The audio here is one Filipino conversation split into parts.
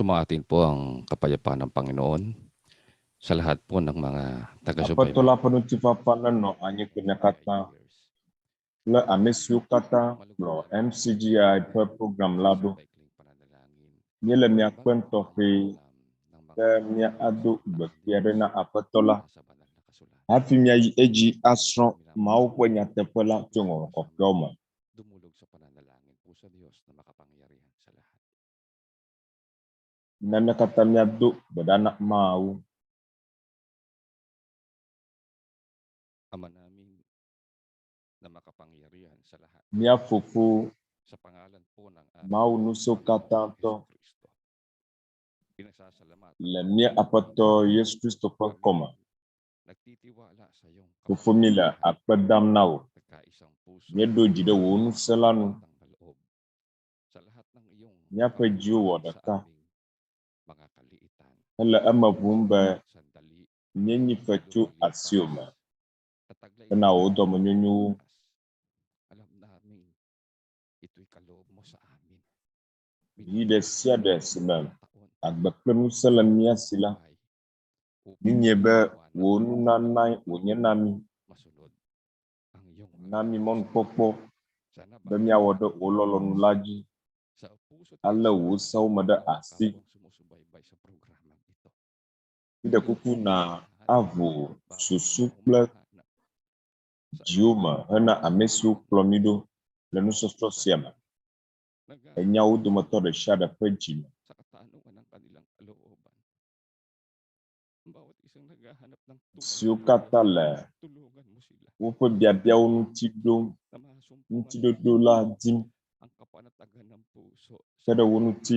Sumatin po ang kapayapaan ng Panginoon sa lahat po ng mga taga-subaybay. Apatola panutipapanan no anye kunyakata le amesiu kata lo MCGI program lado nyele mia kwento fe mia ado befiere na apatola hafi mia yi eji asro mau kwenya tepela tungo kopioma Dumulog sa pananalangin po sa Diyos na makapangyarihan sa lahat. na kata mia do bedana mau Ama namin na makapangyarihan sa lahat. mia fufu Sa pangalan po ng mau nuso kata to Kristo. Pinasasalamatan le mia apato Yesu Kristo koma nagtitiwala sa iyong fufu mila akpadam nao nagkaisang puso mia do jide wonu selanu ng loob sa lahat ng iyong mia pe jiu wodaka mga kaliitan. hele ama bumba Sandali nyenyi fetu asioma tataglay na o dɔmenyonyowo alam namin ito'y kaloob mo sa amin. yi de sia de sima Taon agbekpenu sele miasi la ay ninye be wonu nanai wonye nami masunod ang iyong nami mon popo sana be mia wodo wololo nulaji sa puso alle wo saw mada asi sumusubaybay sa programang ito. ide kuku na avo susu kple jioma hena amesu klomido le nusostro siama enyawo dometɔ ɖe sia ɖe ƒe dzime Sa katanungan ng kanilang kalooban. Ang bawat isang naghahanap ng siwo kata le tulungan mo sila woƒe biabiawo ŋuti dom na masumpungan ŋutidodo la dim ang kapanatagan ng puso ke ɖe wo ŋuti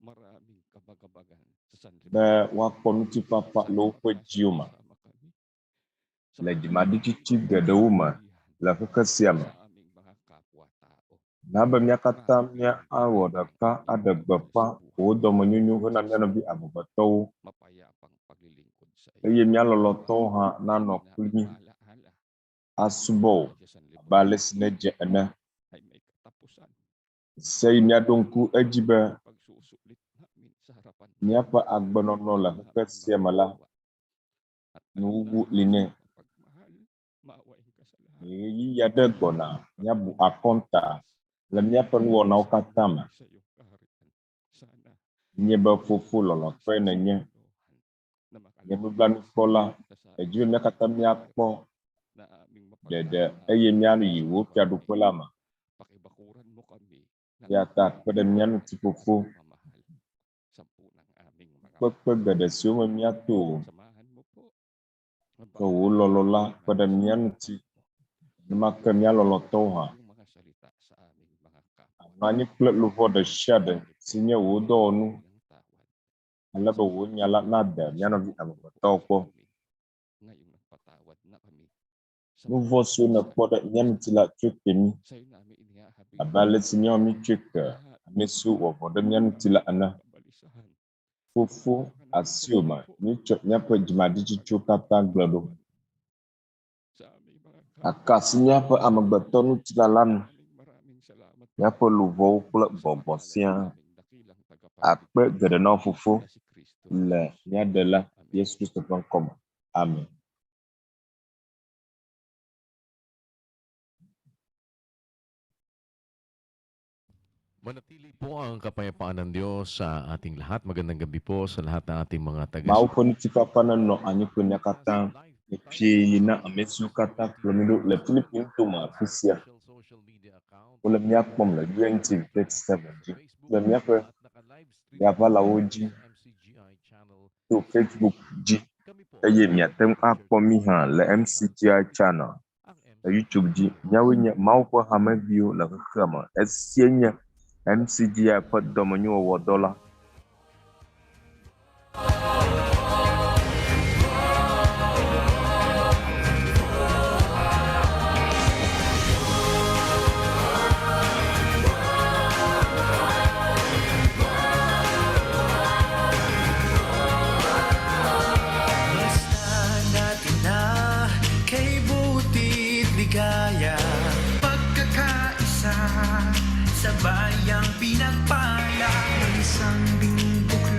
maraming kabagabagan sa sanlibutan. be woakpɔ ŋutifafa le woƒe dziwo me Sama kami le dzimaɖitsitsi geɖewo me le xexe sia me. sa aming mga kapwa-tao. Na be mía katã míawɔ ɖeka aɖe gbeƒã wò dɔmenyonyo hena mía nɔvi amegbetɔwo Mapayapang paglilingkod sa iyo. eye mía lɔlɔtɔwo hã nanɔ kpli Alaala asubɔ wò sa sanlibutan abe ale si nedze ene. ay may katapusan. Se yi míaɖo ŋku edzi be Pagsusulit namin sa harapan míaƒe agbenɔnɔ le xexe sia me la at nuwuwu li nɛ. pagmahal maawain ka sa lahat. Ɣeyiɣi aɖe gbɔna míabu akɔnta le míaƒe nuwɔnawo katã me. Sa iyong kaharian. Sana Nye be fofo lɔlɔtɔe nenye na nye nublanuikpɔla edzi be mía katã míakpɔ na aming ɖeɖe eye míayi wo fiaɖuƒe la me. pakibakuran mo kami Ya ta kpe ɖe mía ŋuti fofo mamahal sampunang aming mga kpekpe geɖe siwo me míato samahan mo po. ke wò lɔlɔ la kpe ɖe mía ŋuti nemake mía lɔlɔtɔwo hã Yung mga salita sa aming mga kapwa. anɔ anyi kple luʋɔ ɖe sia ɖe si nye wò dɔwɔnu Ilang tawad. ale be wò nya la nade mía nɔvi amegbetɔwo kpɔ. Ngayong nagpatawad na kami. Nu vɔ̃ siwo nekpɔ ɖe mía ŋuti la tso ke mí Sa'yo namin inihahabi. abe ale si míawo mítsoe ke ame siwo wɔvɔ ɖe mía ŋuti la ene. Kabalisahan. Fofo asiwo me míetsɔ míaƒe dzimaɖitsitsiwo katã gblẽ ɖo. Sa aming mga Aka si míaƒe amegbetɔ ŋutila la nu maraming salamat. míaƒe luʋɔwo kple bɔbɔ siaa. Akpe geɖe na wo fofo Na si Kristo. le mía ɖela Yesu Kristo ƒe ŋkɔ me. Amen. Manatili po ang kapayapaan ng Diyos sa ating lahat. Magandang gabi po sa lahat ng ating mga Mawu taga-subaybay. ƒe ŋutifafa nenɔ anyi kple mía katã. Efie yi na ame siwo katã kplɔm ɖo le Philippine to me afi sia. Wole míakpɔm le UNTV 37 dzi kple míaƒe miavalawo dzi to Facebook dzi eye miate ŋu akpɔ mí hã le MCGI channel le YouTube dzi. Míawoe nye Mawu ƒe hameviwo le xexea me. Esie nye MCGI ƒe dɔmenyowɔwɔdɔ la. Sa bayang pinagpala ng isang lingkok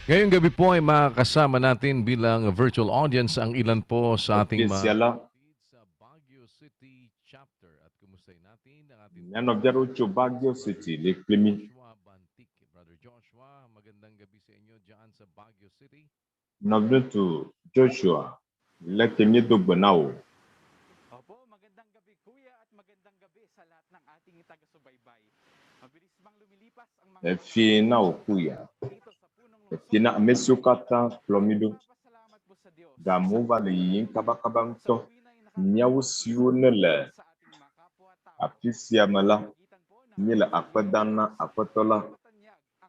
Ngayong gabi po ay makakasama natin bilang virtual audience ang ilan po sa ating Officiala, sa Baguio City chapter. At kumustahin natin ang ating Nano Biaro Baguio City, Lake Plimi, Joshua Bantik. Brother Joshua, magandang gabi sa inyo dyan sa Baguio City. Nɔviŋutsu Joshua, Lake Plimi Dogbenao. Opo, magandang gabi kuya at magandang gabi sa lahat ng ating taga-subaybay. Mabilis bang lumilipas ang mga Fina Okuya, dito sa punong lungsod. Fina Mesukata, Plomido, Salamat po sa Diyos. Damuva Liyin Kabakabanto, Sa tuwi na Nyawu Siunele, sa ating mga kapwa-tao. Apisia Mala, Magitan po ng Nila Akpadana, Akwatola,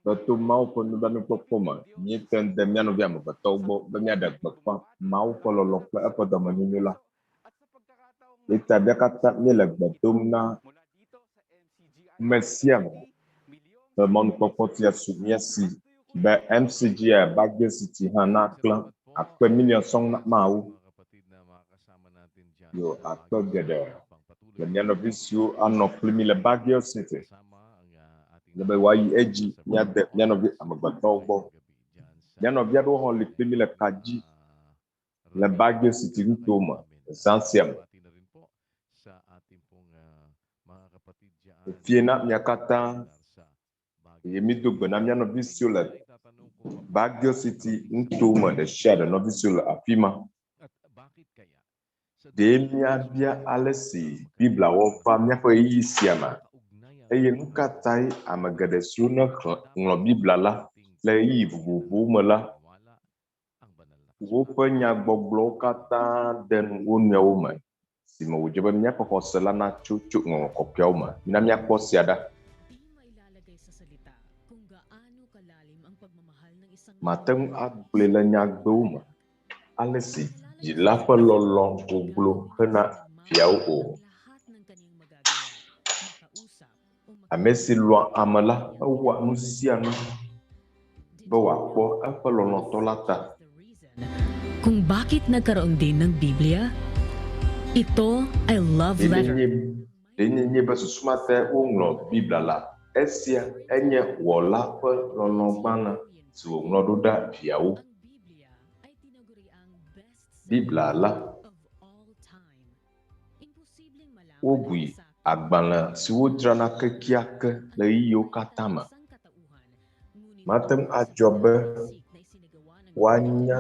Batu mau penudanu pokoma, Nyitan Demiano Viamo, Batobo, Bemiadak Bakpa, Mau Kololok, apa Dɔmenyonunanadɔ. at sa pagkakataong Itabiakata Nila Batumna, mula dito sa MCGI Mesiam, Mon Popotia Miasi, Be MCGI Baguio City Hanakla, Akpa Million Song na Mau, Mga kapatid na makakasama natin dyan Yo, sa Akpa Baguio Gada, City. Pangpatuloy Bemiano Visio, Ano Plimila Baguio City, kasama ang ating Nabe Wayi Eji, Nyade, Nyanovi, Amagbatogbo, Nyanovi Ado Holi Plimila Kaji, Le Baguio City Ntoma, Zansiam, sa ating pong mga kapatid dyan Fiena Nyakata, Yemido Benamiano Visio, Baguio City Ntoma, the shadow, no Visio, Afima. At bakit kaya sa Biabia Alesi, Biblia Wafa, Miapo Isiama, Eye Nukatai, Amagadesuna, no Biblia la, Le Vubu Mala, Wopanya Gblɔ kata den wonyawo. Si mo wujebe miapo xɔse la na chuchu ngo kopiawo ma. Mina miakpɔ siada. Mateng agble le nyagbewo me. Ale si dzila ƒe lɔlɔ goglo hena fiawo o. Ame si lɔa ame la ewɔa nu sia nu be wòakpɔ eƒe lɔlɔ̃tɔ la ta. Kung bakit nagkaroon din ng Biblia? Ito ay love letter. Enye be susumate woŋlɔ Biblia la. Esia enye wɔla ƒe lɔlɔ̃gbalẽ si wòŋlɔ ɖo ɖa viawo. Biblia la wobui agbalẽ siwo dzrana kekeake le ɣeyiɣiwo katã me. Mate ŋu adzɔ be woanya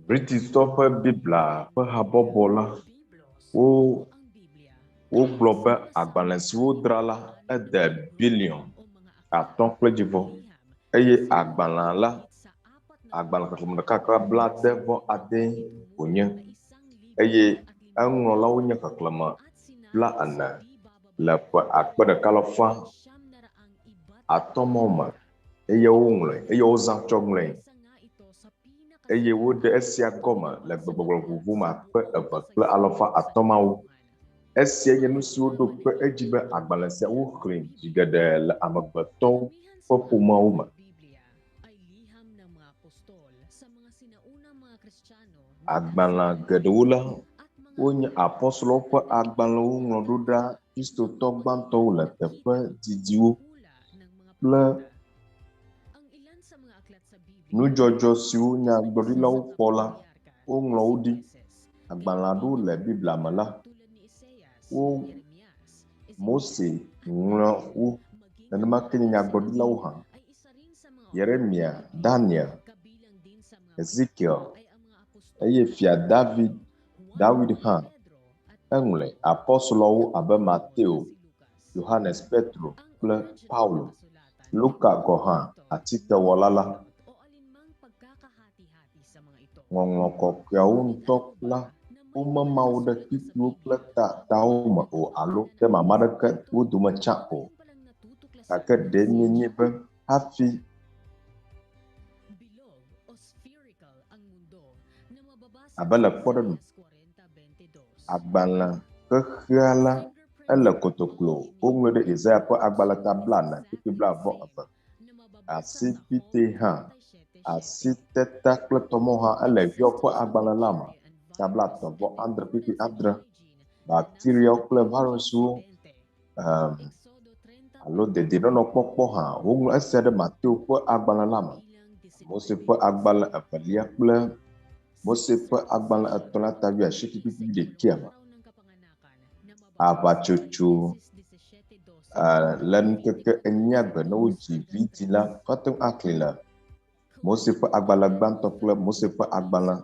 Britistɔ ƒe Biblia ƒe habɔbɔ la wogblɔ be agbalẽ siwo dzra la ede bilion 5.0 eye agbalẽ la agbalẽ xexlẽme ɖeka blaade-vɔ-ade wònye eye eŋlɔlawo nye xexlẽme 40 le ƒe 1,500 me eye woŋlɔe eye wozã tsɔ ŋlɔe eye woɖe esia gɔme le gbegbɔgblɔ vovovo me 2,500. Esia nye nu siwo ɖo kpe edzi be agbalẽ sia woxlẽ dzi geɖe le amegbetɔwo ƒe ƒomeawo me. Agbalẽ geɖewo la wonye apɔstolowo ƒe agbalẽwo ŋlɔ ɖo ɖa kristotɔ gbãtɔwo le teƒe didiwo kple nudzɔdzɔ siwo nyagblɔɖilawo kpɔ la woŋlɔ wo ɖi. Agbalẽ aɖewo le Biblia me la Mose ŋlɔ wo nenema ke nye nyagblɔɖilawo hã. Yeremia, Daniel, Ezekiel eye fia David hã eŋlɔe. Apɔstolowo abe Mateo, Yohanes Petro kple Paulo. Luka gɔ hã atikewɔla la. Ŋɔŋlɔ kɔkɔeawo ŋutɔ la womema wo ɖe kpikpiwo kple tawo me o alo ɖe mama ɖeke wo dome tsã o. Gake ɖe nye be hafi abe le kpɔɖeŋu agbalẽ xexea la ele kotoklo woŋlɔe ɖe Isaiah ƒe agbalẽ ta 40:22. Asifite hã asiteta kple tɔmɔ hã ele Hiob ƒe agbalẽ la me ta 37:7. Bakteriawo kple viruswo alo dedienɔnɔkpɔkpɔ hã woŋlɔ esia ɖe Mateo ƒe agbalẽ la me. Mose ƒe agbalẽ evelia kple Mose ƒe agbalẽ etɔ̃lia tavi asiekpikpi ɖekia me. Aʋatsotso le ŋkeke enyia gbe ne wodzi vidzi la fate ŋu akli le Mose ƒe agbalẽ gbãtɔ kple Mose ƒe agbalẽ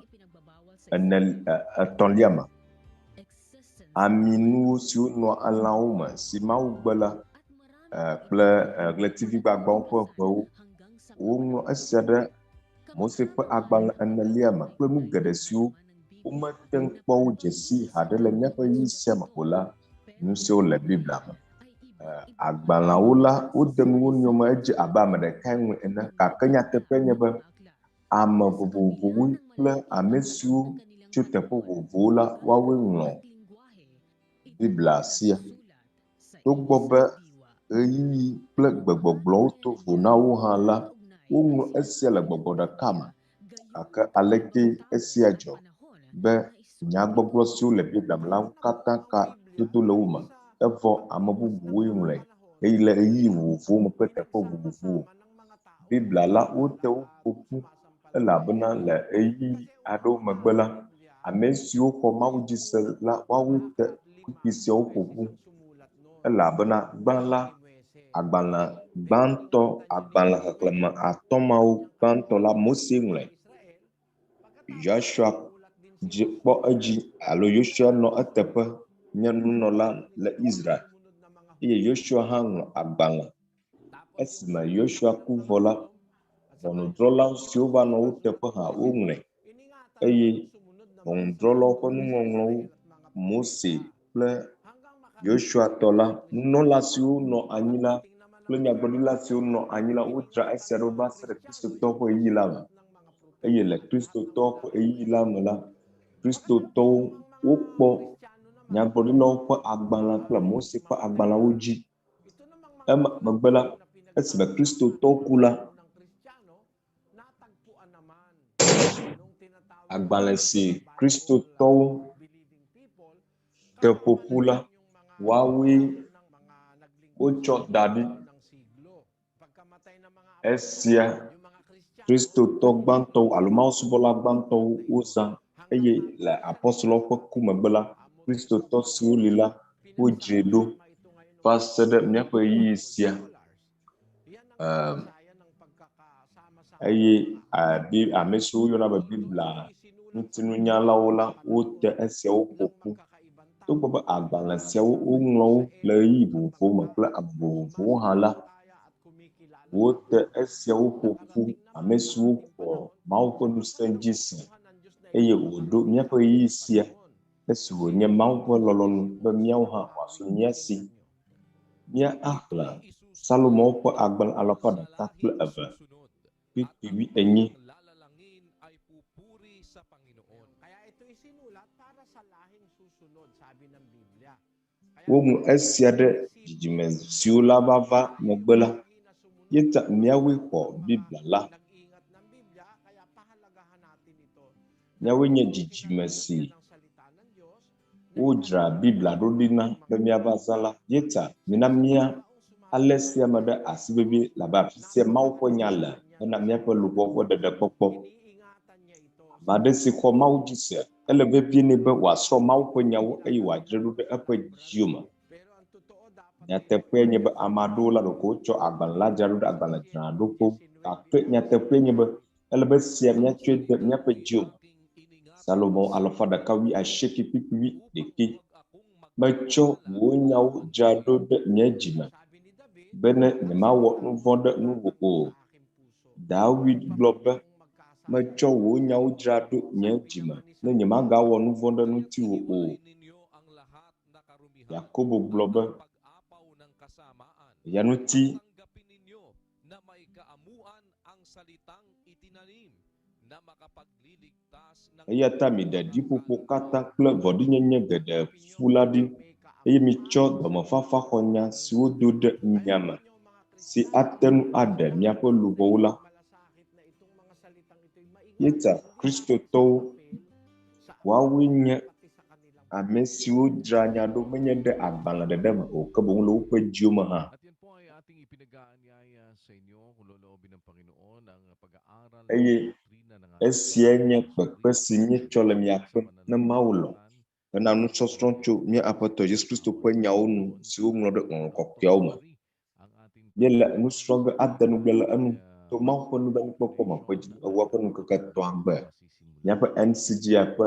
etɔ̃lia me. Aminuwo siwo nɔa elãwo me si Mawu gbe la kple ɣletivi gbagbawo ƒe ʋewo woŋlɔ esia ɖe Mose ƒe agbalẽ enelia me kple nu geɖe siwo womete ŋu kpɔ wo dzesi haɖe le míaƒe ɣi sia me o la, nu siwo le Biblia me. Agbalẽwo la wode nu wo nɔewo me edze abe ame ɖekae ŋlɔe ene, gake nyateƒea nye be ame vovovowo kple ame siwo tso teƒe vovovowo la woawoe ŋlɔ Biblia sia. Togbɔ be ɣeyiɣi kple gbegbɔgblɔwo to vo na wo hã la, woŋlɔ esia le gbɔgbɔ ɖeka me. Gake aleke esia dzɔ be nyagbɔgblɔ siwo le Biblia me la wo katã ka dodo le wo me, evɔ ame bubuwoe ŋlɔe eye le ɣeyiɣi vovovowo me kple teƒe vovovowo. Biblia la wote wo ƒoƒu elabena le ɣeyiɣi aɖewo megbe la, ame siwo xɔ Mawu dzi se la woawoe te kpikpi siawo ƒoƒu elabena gbã la agbalẽ gbãtɔ, agbalẽ xexlẽme atɔ̃mawo gbãtɔ la Mose ŋlɔe. Joshua kpɔ edzi alo Joshua nɔ eteƒe nye nunɔla le Israel eye Joshua hã ŋlɔ agbalẽ. Esime Joshua ku vɔ la, ʋɔnudrɔ̃lawo siwo va nɔ wo teƒe hã woŋlɔe eye ʋɔnudrɔ̃lawo ƒe nuŋɔŋlɔwo Mose kple Joshua tɔ la, nunɔla siwo nɔ anyi la kple nyagblɔɖila siwo nɔ anyi la wodzra esia ɖo va se ɖe kristotɔwo ƒe ɣeyiɣi la me. Eye le kristotɔwo ƒe ɣeyiɣi la me la, kristotɔwo wokpɔ nyagblɔɖilawo ƒe agbalẽ kple Mose ƒe agbalẽwo dzi. Megbe la, esime kristotɔwo ku la, agbalẽ si kristotɔwo te ƒoƒu la woawoe wotsɔ da ɖi. Esia kristotɔ gbãtɔwo alo mawusubɔla gbãtɔwo wozã eye le apɔstolowo ƒe ku megbe la, kristotɔ siwo li la wodzre ɖo va se ɖe míaƒe ɣeyiɣi sia. Eye ame siwo yɔna be Biblia ŋutinunyalawo la wote esiawo ƒoƒu. Togbɔ be agbalẽ siawo woŋlɔ wo le ɣeyiɣi vovovowo me kple ame vovovowo hã la, wote esiawo ƒoƒu ame siwo xɔ Mawu ƒe ŋusẽ dzi se eye wòɖo míaƒe ɣeyiɣi sia esi wònye Mawu ƒe lɔlɔ̃nu be míawo hã wòasu míasi. Mía axlẽ Salomo ƒe agbalẽ 102:8. Woŋlɔ esia ɖe dzidzime siwo la va megbe la, yeta míawoe xɔ Biblia la. Míawoe nye dzidzime si wodzra Biblia ɖo ɖi na be míava zã la, yeta mina mía alé sia me ɖe asi vevie labe afi sia Mawu ƒe nya le hena míaƒe luʋɔ ƒe ɖeɖekpɔkpɔ. Ame aɖe si xɔ Mawu dzi se, ele vevie nɛ be wòasrɔ̃ Mawu ƒe nyawo eye wòadzre ɖo ɖe eƒe dziwo me. Nyateƒea nye be ame aɖewo la ɖeko wotsɔ agbalẽ la dzra ɖo ɖe agbalẽdzraɖoƒewo, gake nyateƒea nye be ele be sia míatsɔe de míaƒe dziwo me. Salomo 119:1 metsɔ wò nyawo dzra ɖo ɖe nye dzime be ne nyemawɔ nu vɔ̃ ɖe nuwò o. David gblɔ be metsɔ wò nyawo dzra ɖo nye dzime ne nyemagawɔ nu vɔ̃ ɖe ŋutiwò o. Yakobo gblɔ be ya ŋuti eya ta miɖe ɖiƒoƒo katã kple vɔ̃ɖinyenye geɖe ƒu la ɖi eye mitsɔ dɔmefafa xɔnya siwo do ɖe nya me si ate ŋu aɖe miaƒe luʋɔwo la. Yeta kristotɔwo woawoe nye ame siwo dzra nya ɖo menye ɖe agbalẽ ɖeɖe me o, ke boŋ le woƒe dziwo me hã. Eye esia nye kpekpe si míetsɔ le miakpem ne Mawu lɔ hena nusɔsrɔ̃ tso mía Aƒetɔ Yesu Kristo ƒe nyawo nu siwo ŋlɔ ɖe Ŋɔŋlɔ Kɔkɔeawo me. Míele nusrɔ̃ ge ade nugble le enu to Mawu ƒe nublanuikpɔkpɔ me ƒe dzi ewoa ƒe ŋkeke etɔ̃a gbe. Míaƒe MCGI ƒe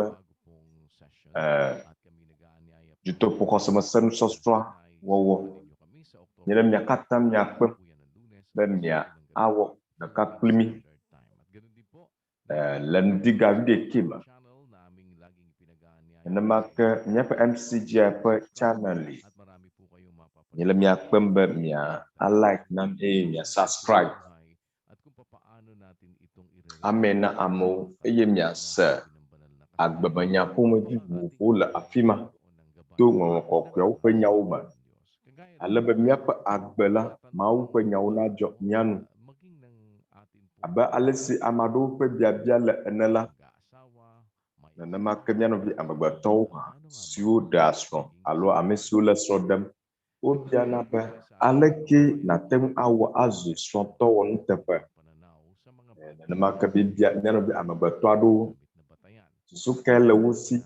dzitoƒo xɔsemese nusɔsrɔ̃a wɔwɔ. Nye ɖe mia katã miakpem be mia awɔ ɖeka kpli mí le nudiga 11 me. Nenema ke míaƒe MCGI ƒe channel nye le miakpem be mia like nam eye mia subscribe. Ame na amewo eye miase agbemenya ƒomevi vovovowo le afi ma to Ŋɔŋlɔ Kɔkɔeawo ƒe nyawo me. Ale be míaƒe agbe la Mawu ƒe nyawo nadzɔ mía nu. Abe ale si ame aɖewo ƒe biabia le ene la, nenema ke mía nɔvi amegbetɔwo hã siwo ɖea srɔ̃ alo ame siwo le srɔ̃ ɖem, wobiana be aleke nate ŋu awɔ azu srɔ̃tɔ wɔ nuteƒe. Nenema ke bibia mía nɔvi amegbetɔ aɖewo susu kae le wo si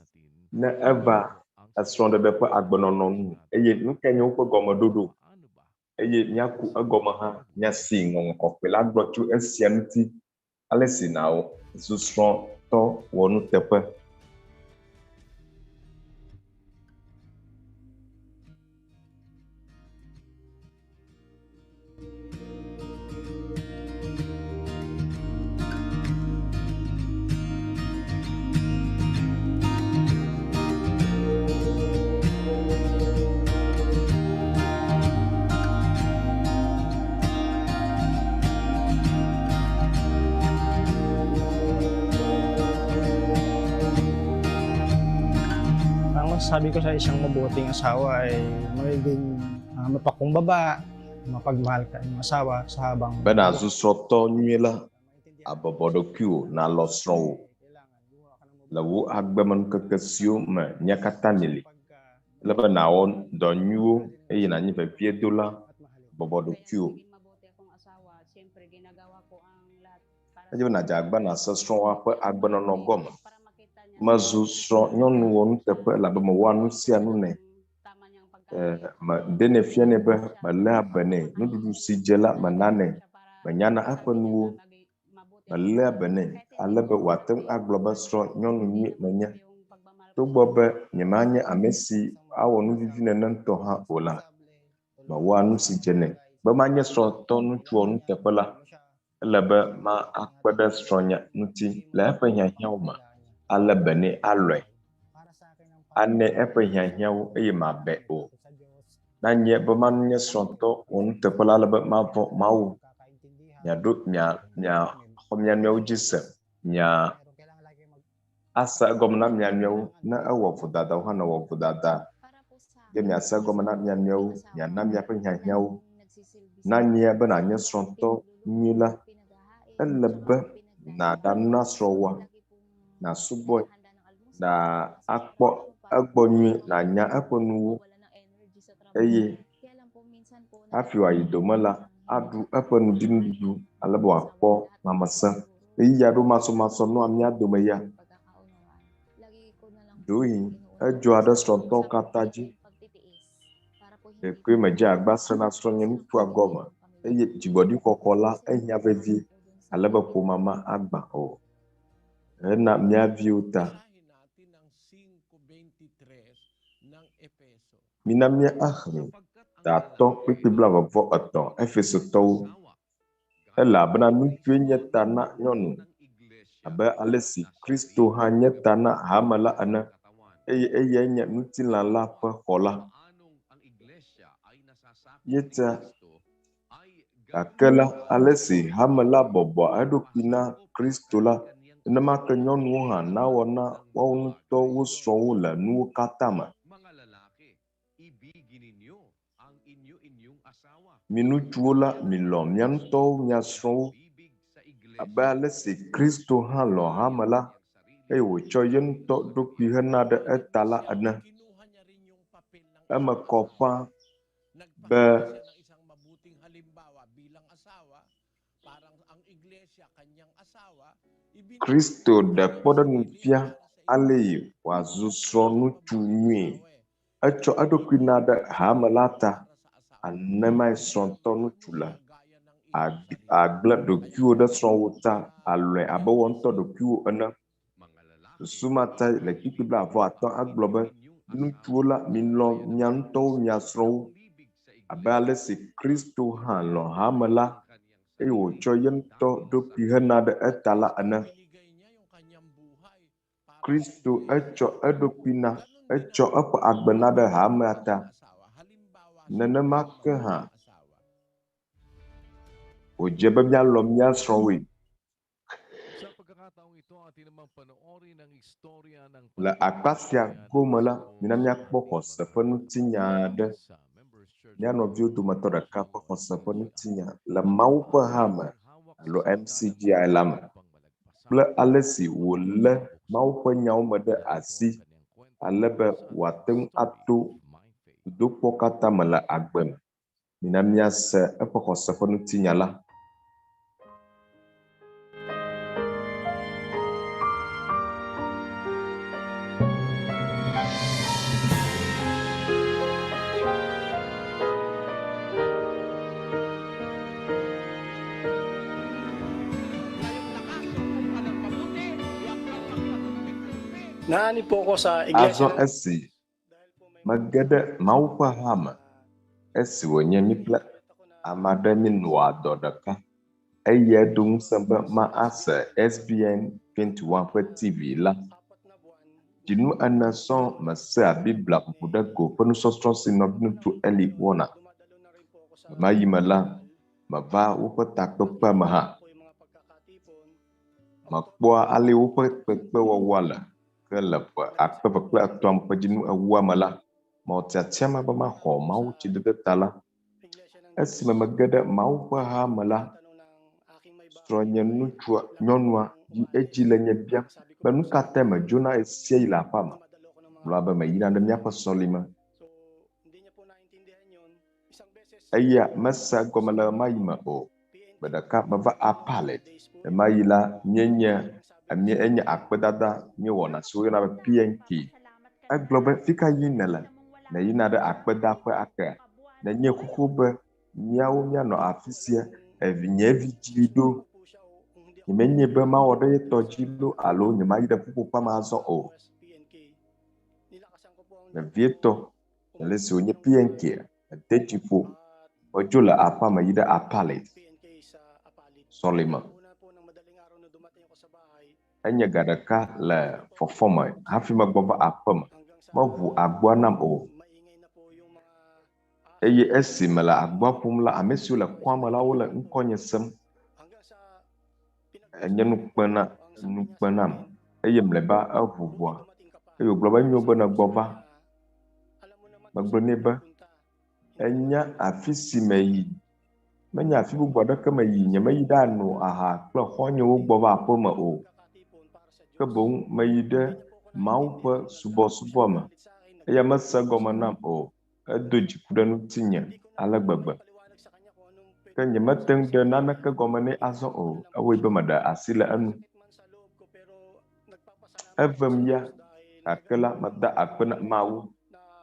ne eva esrɔ̃ɖeɖe ƒe agbenɔnɔ nu eye nu kae nye woƒe gɔmeɖoɖo eye míaku egɔme hã míasi Ŋɔŋlɔ Kɔkɔe la gblɔ tso esia ŋuti ale si nawɔ zu srɔ̃tɔ wɔ nuteƒe. Sabi ko sa isang mabuting asawa ay magiging mapakumbaba, mapagmahal ka ng asawa sa habang bena zu srɔ̃tɔ nyuie la, abɔbɔ ɖokuiwo nalɔ srɔ̃wo le wo agbemenukeke siwo me mía katã mili. Le be nawɔ dɔ nyuiwo eye nanyi veviedola, bɔbɔ ɖokuiwo. Edze be nadze agba nase srɔ̃woa ƒe agbenɔnɔ gɔme. Mezu srɔ̃ nyɔnu wɔ nuteƒe elabe mewɔa nu sia nu nɛ. Medene fia nɛ be meléa be nɛ, nuɖuɖu si dze la menanɛ, menyana eƒe nuwo, meléa be nɛ ale be wòate ŋu agblɔ be srɔ̃ nyɔnu nyui menye. Togbɔ be nyemanye ame si awɔ nuvivi nene ŋutɔ hã o la, mewɔa nu si dze nɛ. Be manye srɔ̃tɔ ŋutsu wɔ nuteƒe la, ele be ma akpe ɖe srɔ̃nya ŋuti le eƒe hiahiãwo me. Ale be nɛ alɔe, anɛ eƒe hiahiãwo eye mabe o. Nanye be manye srɔ̃tɔ wɔ nuteƒe la ale be mavɔ Mawu. Miaɖo miaxɔ mia nɔewo dzi se, ase egɔme na mia nɔewo ne ewɔ vodadawo hã newɔ vodada. Ye miase egɔme na mia nɔewo, miana miaƒe hiahiãwo. Nanye be nanye srɔ̃tɔ nyui la, ele be naɖa nu na srɔ̃woa, nasubɔe, na akpɔ egbɔ nyuie, nanya eƒe nuwo eye hafi wòayi dome la, aɖu eƒe nuɖuɖu ale be wòakpɔ lãmesẽ. Ɣeyiɣi aɖewo masɔmasɔ nɔa mía dome ya. Ɖoyi edzɔa ɖe srɔ̃tɔwo katã dzi. Ɖekoe medze agba srena srɔ̃nye ŋutsua gɔme eye dzigbɔɖixɔxɔ la ehiã vevie ale be ƒome ma agba o. Hena mía viwo ta. Mina mía axlẽ tatɔ kpekpe 23 Efesotɔwo. Ele abena ŋutsue nye ta na nyɔnu abe ale si Kristo hã nye ta na hame la ene eye eyae nye ŋutilã la ƒe xɔ la. Yeta gake la ale si hame la bɔbɔa eɖokui na Kristo la, nenema ke nyɔnuwo hã nawɔ na woawo ŋutɔ wo srɔ̃wo le nuwo katã me. Mi ŋutsuwo la, milɔ mia ŋutɔwo mia srɔ̃wo abe ale si Kristo hã lɔ hame la eye wòtsɔ ye ŋutɔ ɖokui hena ɖe eta la ene. Eme kɔ ƒãa be Kristo ɖe kpɔɖeŋu fia ale yi wòazu srɔ̃ŋutsu nyuie. Etsɔ eɖokui na ɖe hame la ta, nenemae srɔ̃tɔ ŋutsu le. Agblẽ ɖokuiwo ɖe srɔ̃wo ta, alɔe abe wɔ ŋutɔ ɖokuiwo ene. Susumata le kpikpi 25 agblɔ be ŋutsuwo la milɔ mia ŋutɔwo mia srɔ̃wo abe ale si Kristo hã lɔ hame la eye wòtsɔ ye ŋutɔ ɖokui hena ɖe eta la ene. Kristo etsɔ eɖokui na, etsɔ eƒe agbe na ɖe hamea ta. Nenema ke hã wòdze be míalɔ mía srɔ̃woe. Le akpa sia gome la, mina míakpɔ xɔse ƒe nutinya aɖe. Mía nɔviwo dometɔ ɖeka ƒe xɔse ƒe nutinya le Mawu ƒe hame alo MCGI la me kple ale si wòlé Mawu ƒe nyawo me ɖe asi ale be wòate ŋu ato dodokpɔ katã me le agbe me. Mina míase eƒe xɔse ƒe nutinya la. Nani po ko sa iglesia. Azɔ esi mege ɖe Mawu ƒe hame, esi wònye mi kple ame aɖe minɔa dɔ ɖeka eye eɖo ŋusẽ be ma ase SBN 21 ƒe TV la. Dzinu 4 sɔŋ mesea Biblia ƒoƒo ɖe go ƒe nusɔsrɔ̃ si Nɔviŋutsu Eli wɔna. Ma yi me la, meva woƒe takpekpea me hã. Mekpɔa ale woƒe kpekpewɔwɔa le. Ke le ƒe 2003 ƒe dzinu 2 me la, mawutiatiama be maxɔ Mawu tsidede ta la. Esime mege ɖe Mawu ƒe hame la, srɔ̃nye nyɔnua yi edzi le nye biam be nu ka te medzona esia yi le aƒea me. Gblɔa be meyina ɖe míaƒe sɔlime. Eya mese gɔme le ema yi me o. Gbe ɖeka meva apale. Ema yi la enye akpedada míewɔna si woyɔna be PNK. Egblɔ be fi ka yi ne le? Ne yina ɖe akpedaƒe akea. Nenye xoxo be míawo míanɔ afi sia, nye vidzi ɖo. Nyemenye be mawɔ ɖe yetɔ dzi ɖo alo nyemayi ɖe ƒuƒoƒea me azɔ o. Nevietɔ, le si wònye PNK, ede dziƒo, wodzo le aƒea me yi ɖe apale. Sɔlime. Enye ga ɖeka le fɔfɔme hafi megbɔ va aƒe me. Meʋu agboa nam o. Eye esi me le agboa ƒom la, ame siwo le kɔa me la wole ŋkɔnye sem. Enye nukpe nam. Eye mleba eʋuʋua. Eye wògblɔ be enyo be negbɔ va. Megblɔ nɛ be enya afi si me yi. Menye afi bubu aɖeke me yi. Nyemeyi ɖe ano aha kple xɔnyewo gbɔ va aƒe me o. Ke boŋ meyi ɖe Mawu ƒe subɔsubɔ me. Eya mese gɔme nam o. Edo dziku ɖe ŋutinye ale gbegbe. Ke nyemete ŋu ɖe naneke gɔme nɛ azɔ o. Ewoe be meɖe asi le enu. Evem ya gake la meda akpe na Mawu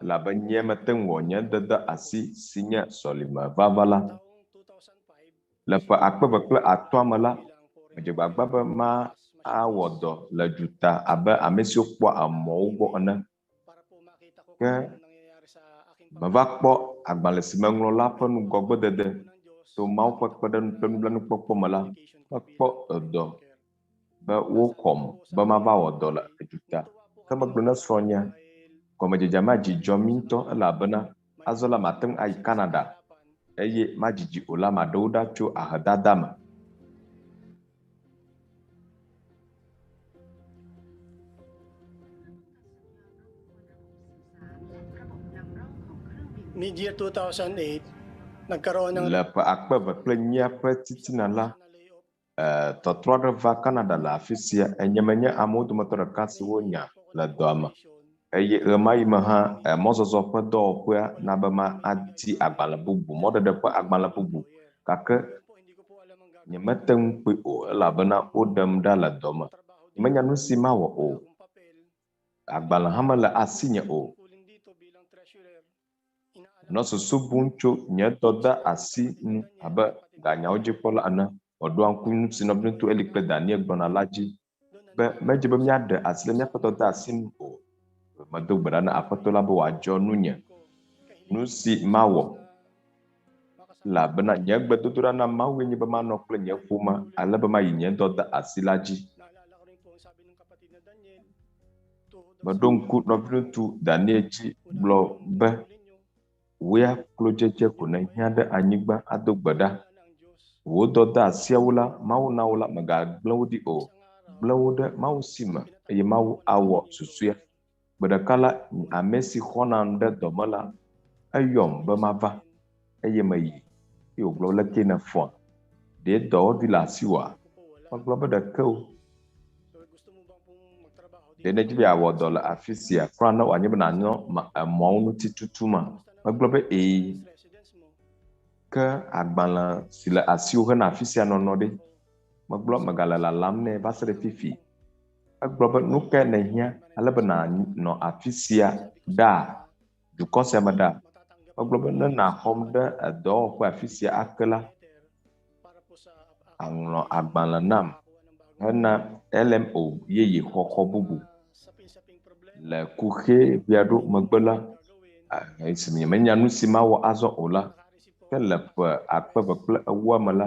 elabe nye mete ŋu wɔ nye dede asi si nye sɔlime vava la. Le ƒe 2005 me la, medze gbagba be ma awɔ dɔ le dzuta abe ame siwo kpɔa emɔwo gbɔ ene. Ke meva kpɔ agbalẽ si meŋlɔ la ƒe nugɔgbedede to Mawu ƒe kpeɖeŋu kple nublanuikpɔkpɔ me la, mekpɔ edɔ be woxɔm be mava wɔ dɔ le dzuta. Ke megblɔ ne srɔ̃nye gɔmedzedzea ma dzidzɔ mi ŋutɔ elabena azɔ la mate ŋu ayi Canada eye madzidzi o la maɖewo ɖa tso ahedada me. Mid-year 2008, nagkaroon ng Le ƒe 2009 ƒe titina la, tɔtrɔ aɖe va Canada le afi sia enyemenye amewo dometɔ ɖeka si wonya le dɔa me eye ɣe ma ɣi me hã mɔzɔzɔ ƒe dɔwɔƒea na be ma adi agbalẽ bubu mɔɖeɖe ƒe agbalẽ bubu gake nyemete ŋu kpɔe o elabena woɖem ɖa le dɔ me menya nu si mawɔ o agbalẽ hã mele asinye o nɔ susu bum tso nye dɔde asi nu abe ganyawo dzikpɔla ene wòɖo ŋku nu si Nɔviŋutsu Eli kple Daniel gbɔna la dzi be medze be míaɖe asi le míaƒe dɔde asi nu o medo gbe ɖa na aƒetɔ la be wòadzɔ nunye nu si mawɔ elabena nye gbedodoɖa na Mawu nye be manɔ kple nye ƒome ale be mayi nye dɔde asi la dzi. Meɖo ŋku Nɔviŋutsu Daniel dzi gblɔ be woya klo dzedze ko ne hiã ɖe anyigba ado gbe ɖa wò dɔde asiawo la Mawu na wo la megagblẽ wo ɖi o gblẽ wo ɖe Mawu si me eye Mawu awɔ susua gbe ɖeka la ame si xɔna nu ɖe dɔ me la eyɔm be mava eye meyi eye wògblɔ leke ne fɔa ɖe dɔwɔɖi le asiwòa megblɔ be ɖeke o ɖe ne dzi be awɔ dɔ le afi sia kura ne wòanye be nanɔ emɔwo ŋuti tutu ma megblɔ be ke agbalẽ si le asiwo hena afi sia nɔnɔ ɖe megblɔ megale lalam nɛ va se ɖe fifi egblɔ be nu ke ne hiã ale be nanɔ afi sia ɖa dukɔ sia me ɖa megblɔ be ne naxɔm ɖe edɔwɔƒe afi sia ake la aŋlɔ agbalẽ nam hena LMO yeye xɔxɔ bubu le kuxe biaɖo megbe la esi menya nu si mawɔ azɔ o la ke le ƒe akpe kple ewoa me la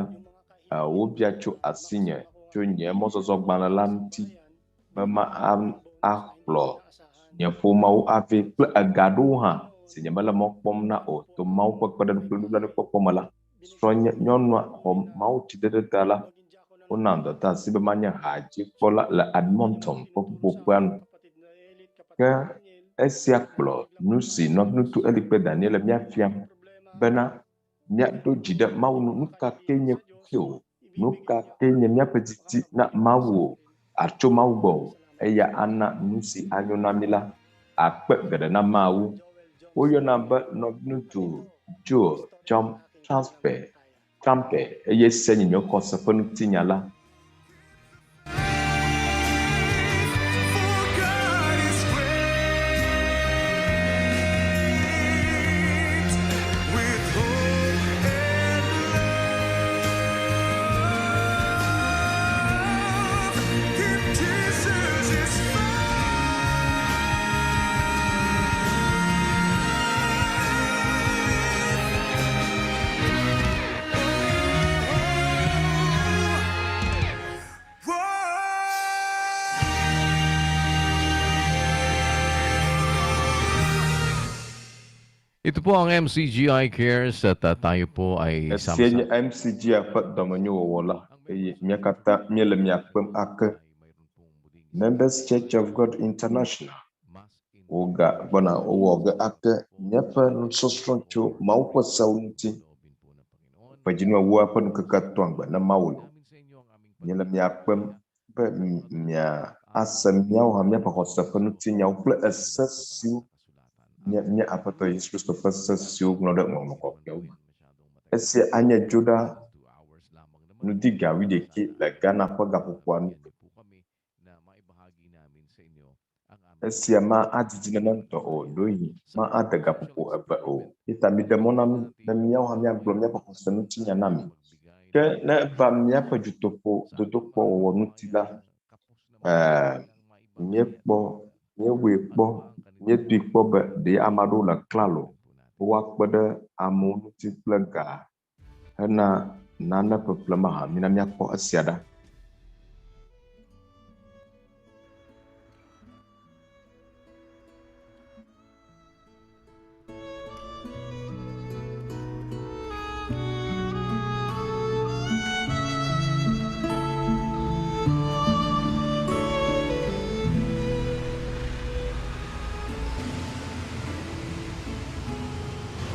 wobia tso asinye tso nye mɔzɔzɔ gbalẽ la ŋuti be ma akplɔ nye ƒomewo ave kple ega ɖewo hã si nye mele mɔ kpɔm na o to Mawu ƒe kpeɖeŋu kple nublanuikpɔkpɔ me la srɔ̃nye nyɔnua xɔ Mawu tsi ɖeɖe ta la wona dɔte asi be manye hadzikpɔla le Edmonton ƒe ƒuƒoƒea nu ke esia kplɔ nu si Nɔviŋutsu Eli kple Daniel le míafiam bena míaɖo dzi ɖe Mawu nu ka ke nye kuxe o nu ka ke nye míaƒe didi na Mawu o atso Mawu gbɔ eya ana nu si anyo na mí la akpe geɖe na Mawu woyɔna be Nɔviŋutsu Joe John Trampe eye se nye xɔse ƒe ŋutinya la Ito po ang MCGI Cares at tayo po ay Esianya MCGI Dɔmenyowɔwɔ la eye mía katã míele miakpem ake Members Church of God International woga gbɔna wowɔ ge ake míaƒe nusɔsrɔ̃ tso Mawu ƒe sewo ŋuti ƒe Dzinuasiekɛlia ƒe nukeke tɔ̃gbe ne Mawu lo míele miakpem be ase míawo hã míaƒe xɔse ƒe ŋutinyawo kple ese siwo mía aƒetɔ Yesu Kristo ƒe se siwo ŋlɔ ɖe ŋɔŋlɔ kɔkɔewo me. Esia anye dzoɖa nudi ga 11 le Ghana ƒe gaƒoƒoa nu. Esia ma adidi nene ŋutɔ o ɖoyi ma ade gaƒoƒo eve o. Eta mi ɖe mɔ na mi ne míawo hã míagblɔ míaƒe xɔse ŋutinya na mi. Ke ne eva míaƒe dzotoƒo dodokpɔ wɔwɔ ŋuti la míekpɔ míewɔe kpɔ míetui kpɔ be ɖe ame aɖewo le klalo woakpe ɖe amewo ŋuti kple ga hena nane ƒeƒle hã mina míakpɔ esia ɖa.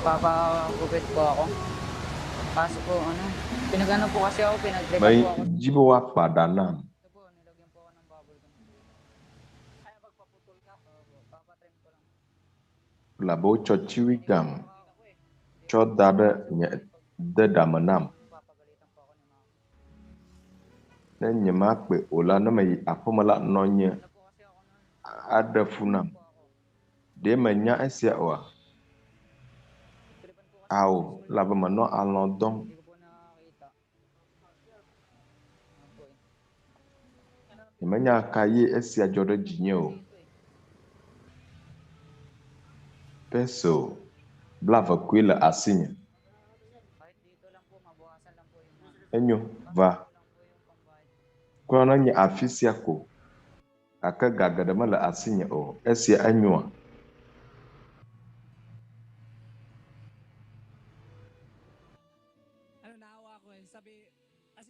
Papagupit po ako. Papasok po, pinag-ano po kasi ako, pinag-trip May po ako. jibo akpa danam. Ito po, nilagyan po ako ng bubble gum. Kaya magpaputol ka? Papatrim ko lang. Labo chochiwi gam. Chot dada nye de damanam. Papagalitan po ako ni mama. Ne nyema kpe ola ne me apomala nonye Ano po kasi ako nun? ada funam. Po ako. De menya esia wa. Tripan po kasi Aw labo mano alondong. hindi ko po nakakita. Ano po eh. Menya kaye esia jodo jinyo. Peso blava kwila asinya. Kahit dito lang po, mabawasan lang po yung Enyo va. lang po yung pambayad. Kono nye afisia ko. Aka gagadama la asinya o esia enyo. Ano naawa ko eh.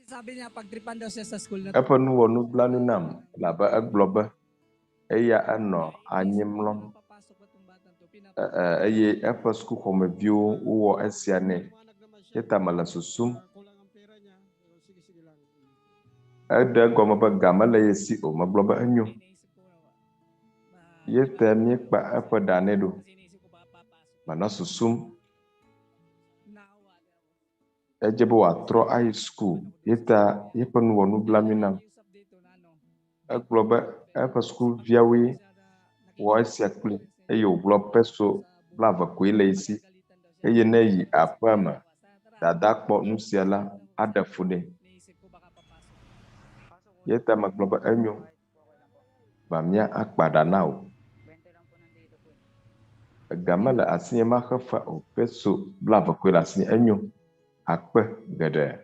Sabi niya pagtripan daw siya sa school na Apa nu wonu blanu nam laba agloba. Eya ano anyimlom. papasok ba tong batang to? Eye apa sku kome bio uwo esia ne. Kita mala susum. Kulang ang pera niya. Sige lang. Ada goma ba gamala yesi o magloba enyo. Iniisip ko na Yeta ni kpa apa danedo. kasi iniisip ko ba papasok. Mana susum. Naawa din ako. Ejebo wa tro high school. Yeta yepa nu wonu blanu nam. Usap dito na ano. Agloba apa school viawi. Wa esia kple. Eyo glo peso blava kwile isi. Eye ne yi apama. Dada kpo nusiala ada fude. Iniisip ko baka papasok. Yeta magloba enyo. Bamia akpada nao. 20 lang po nandito po. Gamala asinya makafa o peso blava kwile asinya enyo. Akpa gada.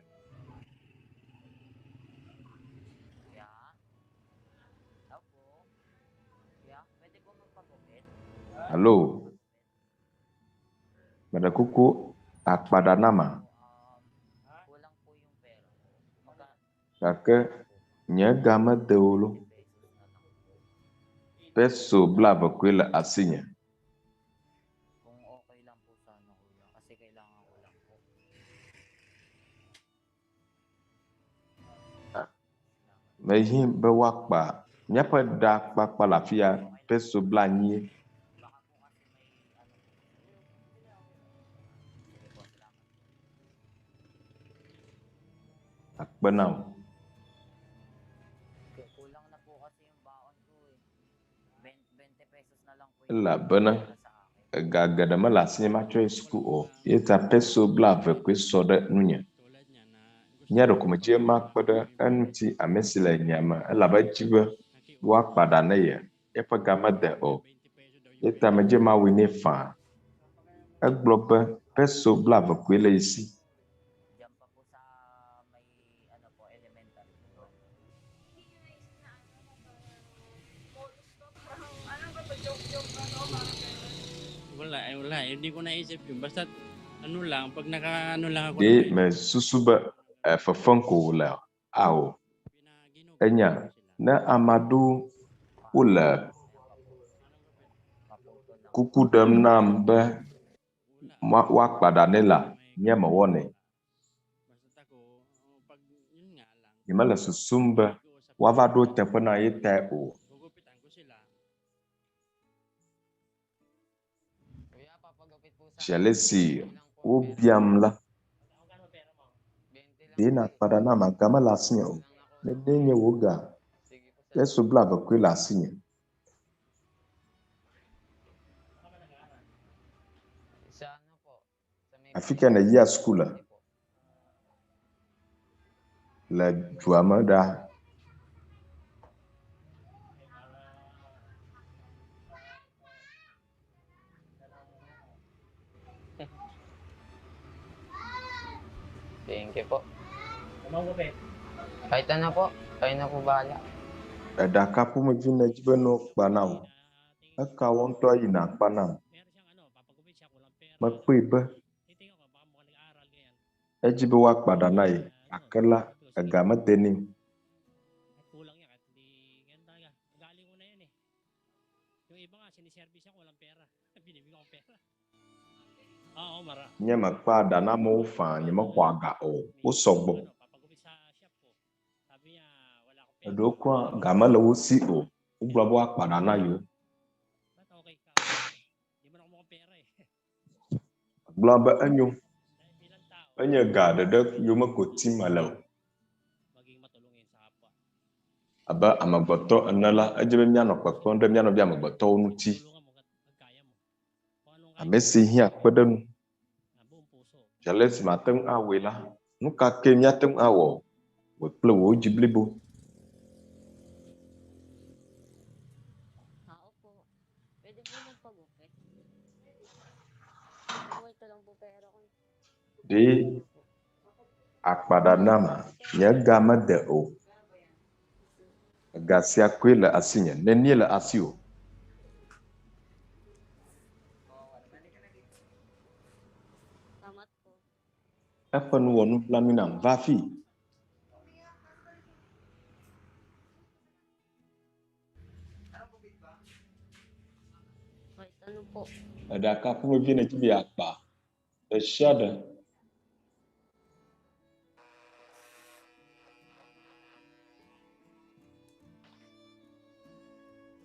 Pwede po magpagupit. Halo. Mada kuku akpada nama. Kulang po yung pera. Kake nyagama deolo. Peso blava kwile asinya. Kung okay lang po sana kuya. Kasi kailangan ko lang po. Mehi bewakpa. Nyapa da kpakpa lafia peso blanye. Baka po kasi may ano po. Sige po, salamat. Akpa nao. Kulang na po kasi yung baon ko eh. 20 pesos na lang po yung La bana. pera sa akin. Gagada mala asinya macho school o. Yeta peso blava kwe soda nunya. Nyaro kumache makpada anuti amesila nyama. Laba jiba wakpada na ya. Epa gama de o. Yeta meje ma wine fa. Agloba peso blava kwile isi. Diyan pa po sa may ano po, elementary po. Wala. Hindi ko naisip yun. Basta ano lang, pag naka-ano lang ako. De me susuba fafanko la ao. Enya na amadu ula kuku dem nam be wakpada nela nyama wone. Basta ako, pag yun nga lang, Imala susumba wavado tempana yeta o. gugupitan ko sila. Kuya, papagupit po sa Shalesi ubiam la. 20 lang. Dina pada nama gama lasinya o. Nedenye woga. Sige po, sir. Peso blava kwe lasinya. Sa ano po? Sa may Afika na year school la. La juama da. Thank you po. Kahit ano po, kayo na po bahala. Ada kapu mevina jibeno banao. Aka wonto ina panam. Meron siyang ano, papagupit siya, kulang pera. Magpiba. Titingnan ko, baka mukhang nag-aaral ganyan. Ejibe wakpada na ye. Akala agama denim. Kulang yan, kahit hindi, ganyan talaga. Galing ko na yan eh. Yung iba nga, siniservice ako, walang pera. Binibigyan ko pera. Nye me kpa dana mo fa nye me xɔ aga o. Wo sɔgbɔ. Eɖewo kura game le wo si o. Wogblɔ be woakpa dana yo. Gblɔ be enyo. Enye ga ɖeɖe yome ko tim ele o. Abe amegbetɔ ene la, edze be mianɔ kpekpem ɖe mianɔvi amegbetɔwo ŋuti. Ame si hiã kpeɖeŋu. Fiale si mate ŋu awɔe la, nu ka ke miate ŋu awɔ wò kple wò dzi blibo. Ɖe akpaɖana ma, nye ga mede o. Ga sia koe le asi nye, nenie le asi o. Eƒe nu wɔ nublanui nam va fi. Eɖaka ƒomevi ne dzi be akpa. Ɖe sia ɖe.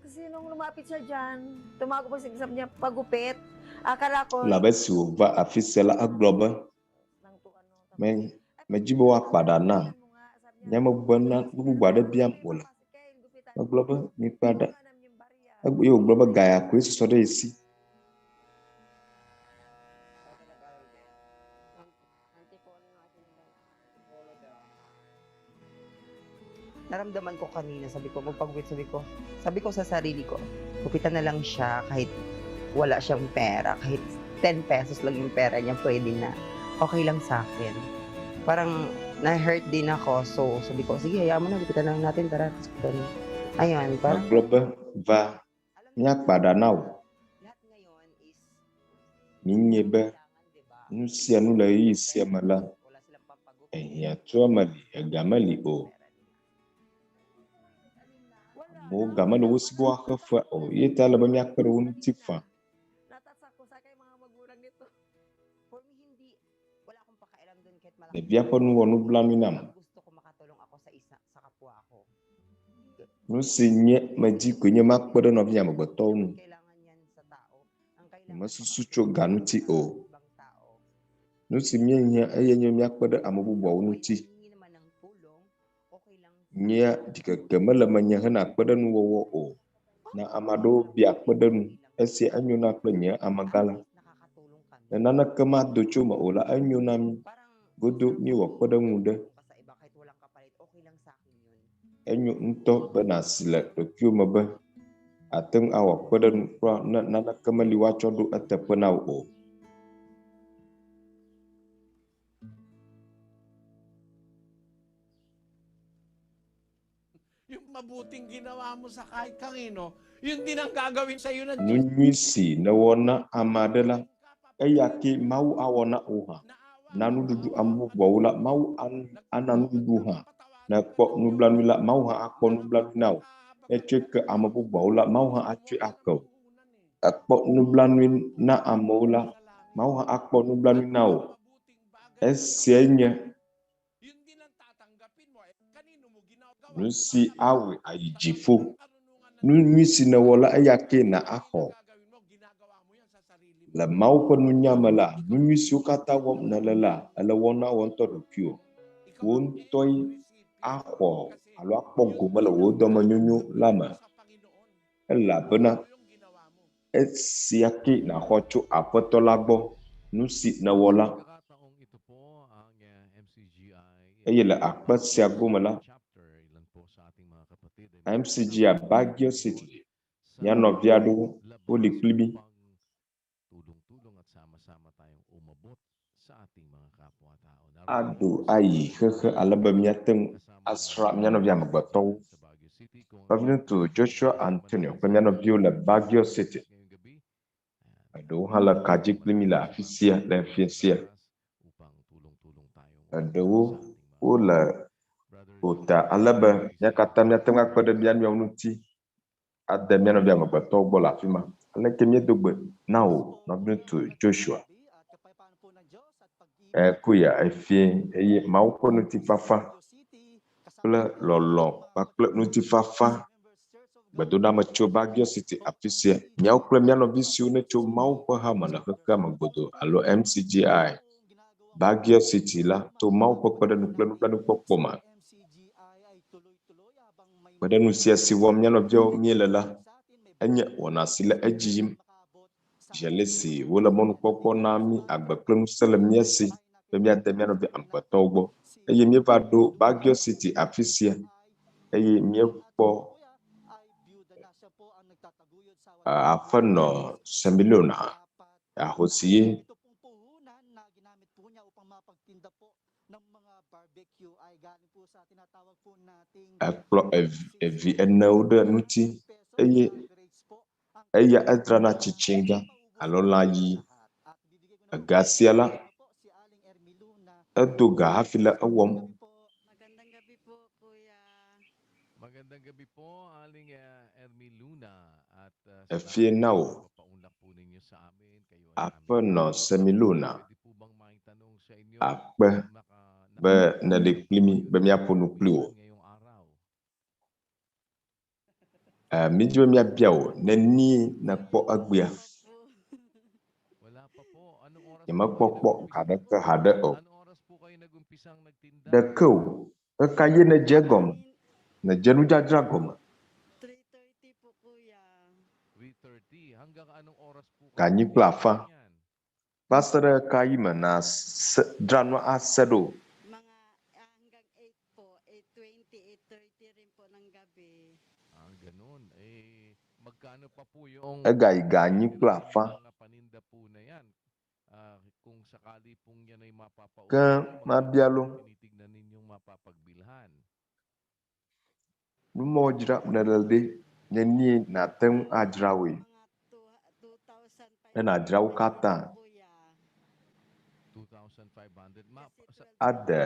Sinong lumapit siya dyan? Tumago pa siya pagupit. Akala ko... Labe si wòva afi sia la egblɔ be medzi be woakpa ɖa nam. Nye megbe na nu bubu aɖe biam wòle. Megblɔ be mikpa ɖa. Ye wògblɔ be ga ya koe susɔ ɖe esi. Naramdaman ko kanina, sabi ko, magpagupit, sabi ko sa sarili ko, gupitan na lang siya kahit wala siyang pera, kahit 10 pesos lang yung pera niya, pwede na. Okay lang sa akin. Parang na-hurt din ako, so sabi ko, sige, hayaan mo na, gupitan na lang natin, tara. Ayun, parang... Maglobe, va, miakpa ɖa wo. Minye be, nu sia nu le ɣeyiɣi sia me la, ehia toa me li, ega me li o. Mo game le wo si be woaxe fe o. Ye ta le be miakpe ɖe wo ŋuti faa. Ɖevia ƒe nu wɔ nublanui nam. Nu si nye medzi koe nye makpe ɖe nɔvi amegbetɔwo nu. Mesusu tso ga ŋuti o. Nu si miehia eye nye miakpe ɖe ame bubuawo ŋuti. Nye dzikeke mele menye hena kpeɖeŋuwɔwɔ o. Na ame aɖewo bia kpeɖeŋu. Esia enyo na kple nye amegã la. Ne naneke mado tso me o la, enyo na mi. Godo miewɔ kpeɖeŋu ɖe. Enyo ŋutɔ be nasi le ɖokuiwo me be ate ŋu awɔ kpeɖeŋu kura ne naneke meli woatsɔ ɖo eteƒe na wo o. Mabuting ginawa mo sa kahit kanino, yun din ang gagawin sa iyo ng Diyos. Nusi na wona amadela eyake mau awona oha. Nanu dudu ambu bawula mau ananu dudu ha. Na kpo nublanui la mau ha akpo nublanui nao. Etwe ke amabu bawula mau ha atwe akau. Akpo nublanui na amola mau ha akpo nublanui nao. Esienye nusi awe ayijifo. Nusi na wala eyake na aho. Le mau ƒe nunya me la, nusiwo katã wɔm nele la, ele wɔna wɔ ŋutɔ ɖokuiwo. Wo ŋutɔe axɔ alo akpɔ gome le wo dɔmenyonyo la me. Elabena esia ke naxɔ tso aƒetɔ la gbɔ. Nusi ne wɔ la. Eye le akpe sia gome la, MCGI Baguio City. Mia nɔvia aɖewo woli kpli mi. Aɖo ayi xexe alebe miate ŋu asra mia nɔvi amegbetɔwo. Nɔviŋutsu Joshua Antonio kple mia nɔviwo le Baguio City. Eɖewo hã le kadzi kpli mi le afi sia le fie sia. Eɖewo wole ota alebe mia katã miate ŋu akpe ɖe mia nɔewo ŋuti ade mia nɔvi amegbetɔwo gbɔ le afi ma. Aleke miedo gbe na wo nɔviŋutsu Joshua. kuya efie eye mawu ƒe ŋutifafa kple lɔlɔ kpakple ŋutifafa gbedoɖame tso Baguio City afi sia miawo kple mia nɔvi siwo ne tso mawu ƒe hame le xexea me godo alo MCGI Baguio City la to mawu ƒe kpeɖeŋu kple nublanuikpɔkpɔ me kpeɖeŋu sia si wɔm mia nɔviawo míele la enye wɔna si le edzi yim ژele si wole mɔnukpɔkpɔ na mi agbe kple ŋusẽ le mía si be míade mía nɔvi amegbetɔwo gbɔ eye míeva ɖo Baguio City afi sia eye míekpɔ aƒenɔ Semilona ahosi ekplɔ evi enewo ɖe ŋuti eye eya edrana tsitsinga alo lãyi ega sia la edo ga hafi le ewɔm. Efie na wo aƒenɔ Semilona akpe be neɖe kpli mi be míaƒo nu kpli wo. Mídzi be míabia wo nenie nekpɔ egbea. Nyemekpɔkpɔ haɖeke haɖe o. Ɖeke o, eka ye nedze egɔme, nedze nudzadzra gɔme. Ganyi kple afã. Va se ɖe eka yi me na dzra nua ase ɖo. Egayi ganyi kple afã. Ke mabia lo. Numɔwo dzram nele ɖe nenie nate ŋu adzra woe. Ne nadzra wo katã. Ade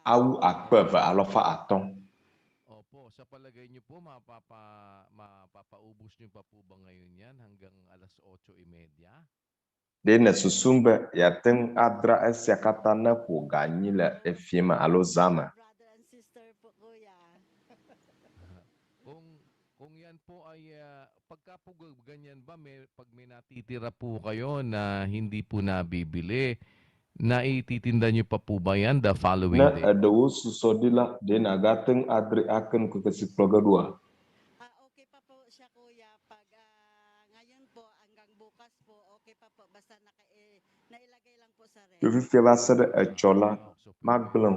awu akpe eve alɔfa atɔ̃. Ɖe ne susum be yeate ŋu adra esia katã ne ƒo ganyi le efie me alo zã me. Ne eɖewo susɔ ɖi la, ɖe nagate ŋu adre ake ŋkeke si kplɔ ge ɖoa. Tso fifia va se ɖe etsɔ la, magblẽ o.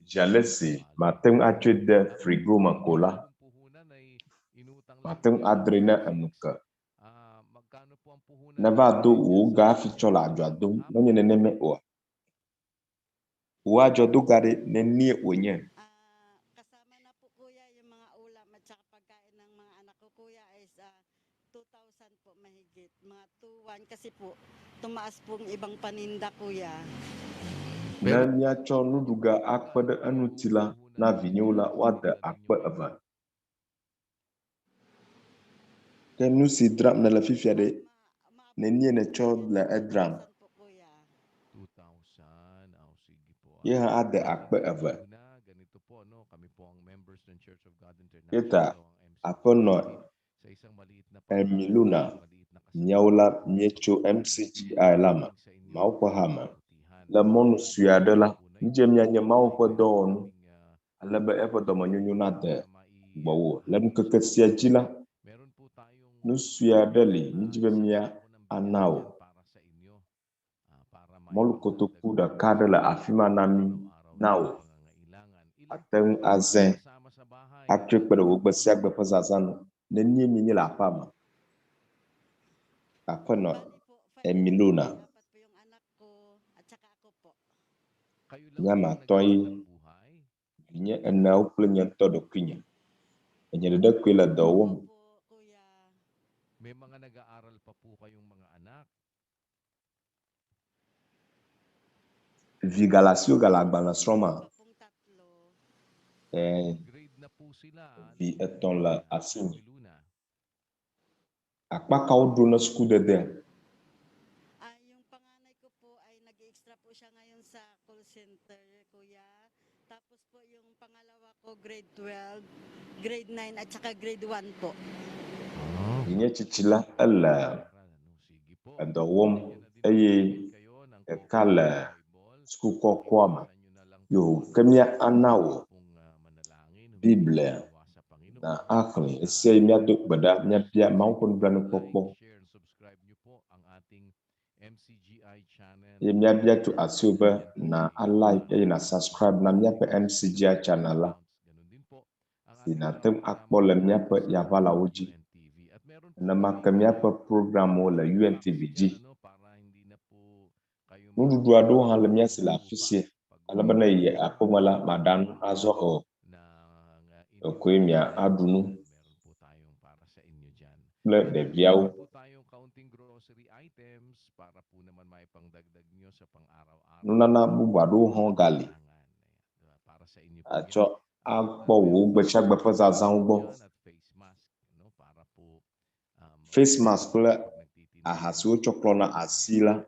ژele si mate ŋu atsoe de frigo me ko la, mate ŋu adre ne enuke. Neva do wò ga hafi tsɔ le adzɔa dom, menye nenema oa. Wò adzɔ do ga ɖe nenie wònye. Ne míatsɔ nuɖuga akpe ɖe eŋuti la, na vinyewo la, woade akpe eve. Ke nu si dram nele fifia ɖe, nenie netsɔ le edram. Ye hã ade akpe eve. Yeta aƒenɔ Emilona miawo la mietso MCGI la me, mawu ƒe hame. Le mɔnu sue aɖe la, midze mianye mawu ƒe dɔwɔnu, alebe eƒe dɔmenyonyo nade gbɔwò. Le nukeke sia dzi la, nu sue aɖe li, midzi be mia ana wo. Mɔlu kotoku ɖeka aɖe le afi ma na mi na wo. Ate ŋu azẽ atsoe kpe ɖe wò gbe sia gbe ƒe zazã nu. Nenie mi nye le aƒea me. Aƒenɔ Emilona. Nyame atɔ̃ ye vinye eneawo kple nye ŋutɔ ɖokuinye. Enye ɖeɖe koe le dɔ wɔm. Vi gale asiwo gale agbalẽ srɔ̃ma. Vi etɔ̃ le asime. Akpa kawo ɖo ne sukudede. ako grade 12, grade 9 at saka grade 1 po. Inye chichila ala adawom eye kala school kokwama yo kemia anawo Biblia na akli ese mia do gbada mia bia mankon blanu popo ye mia bia to asioba na like na subscribe na mia pe MCGI channel la sina tem akpole mia pe yavala oji na makamia pe program la UNTV ji nududu ado ha le mia sila fisie alabana ye apomala madan azo o koemia adunu kple deviawo nunana bubu ado ho gali acho akpo wo gbechagbe fe zazan gbo face mask kple ahasi wo choklo na asila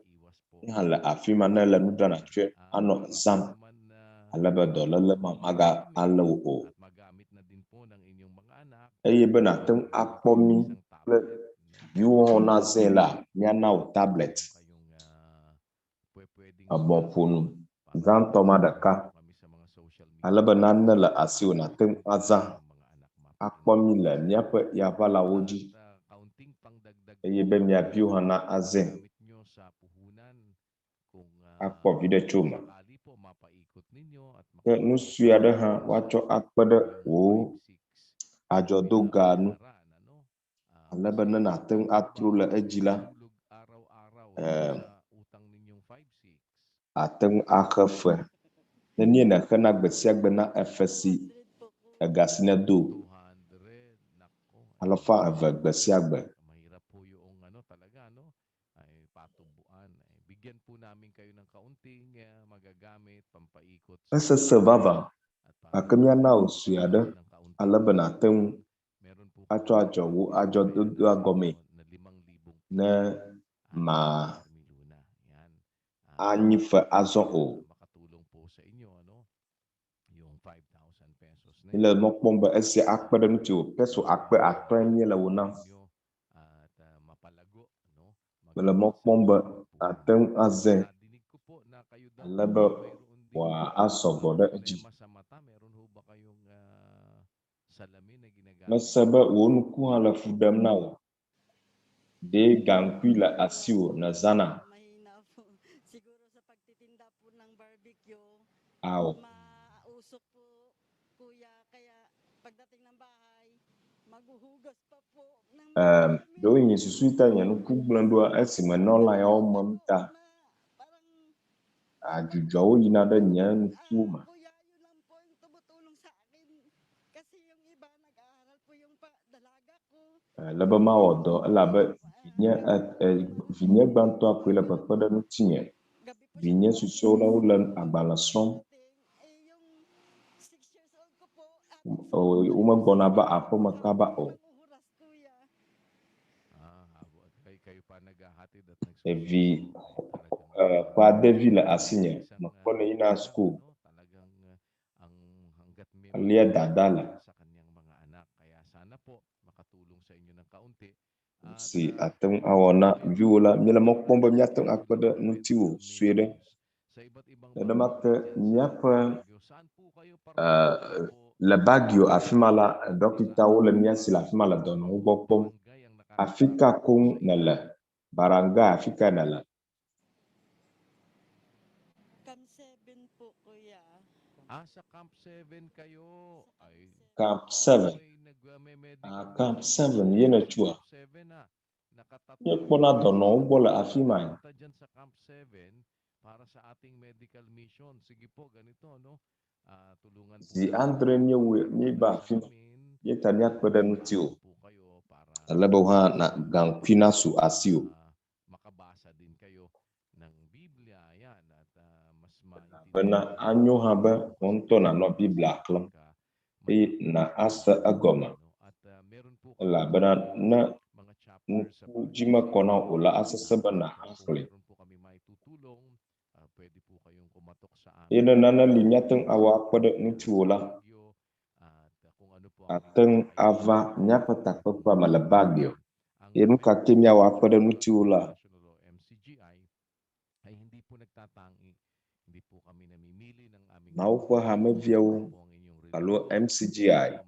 hala afima na le nudana twe ano zam alaba dolele maga alo o eye bena tem akpomi kple biwo na zela nyana o tablet aboponu zan toma daka alaba na nele asio na tem aza akpomi le miape yavala woji eye be mia biwo na azen akpo vide choma ke nusi ade ha wacho akpede wo ajodoganu alaba na tem atru le ejila atem akhefe nenie na khana gbesiagbe na efesi egasina do alofa eve gbesiagbe ese baba akemia na osuade alaba na tem acho ajowo ajododo agome na ma anyife azo o ile mokpombe ese akpede nuti peso akpe atrenye le wona ile mokpombe atem azen alaba wa asogode eji mesebe wonuku hala fudem na wo de gankwi la asio na zana Siguro sa pagtitinda po ng barbecue. aw Mausok po kuya kaya pagdating ng bahay maghuhugas pa po ng do yin susuita nyanu kublando esime no la ya omamta ajujo yina da nyan fuma kuya yun lang po yung tumutulong sa akin kasi yung iba nag-aaral po yung dalaga ko. laba ma wodo labe vinye gbanto akwela papada nutinye vinye suso la ulan agbalasron uma gona ba apo makaba o evi kwa devil asinye makone ina school alia dadala si atem awona viola mila mokpombe miatem akpede nutiwo swede edemakte miapa le bagio afimala dokita wo le miasi la afimala dono ugbopom afika kong nele baranga afika nele Camp 7 po kuya. Sa Camp 7 kayo ay Camp 7 Camp 7 yena chua yekpona dono ugbola afima sa Camp 7 para sa ating medical mission. Sige po, ganito, no? Tulungan po si andre ni ba afima yetania kweda nutio alabo ha na gankwina su asio makabasa din kayo ng Biblia, yan, at mas bena anyo ha ba onto na no Biblia klam na asa agoma la bena na jima kona ula asa seba na akli ina nana linyateng awa kwada nutiola ateng ava miaƒe takpekpea me le bagio. Ye nu ka ke miawɔ akpe ɖe ŋutiwo la? MCGI ay hindi po nagtatangi, hindi po kami namimili ng aming Mawu ƒe hameviawo alo MCGI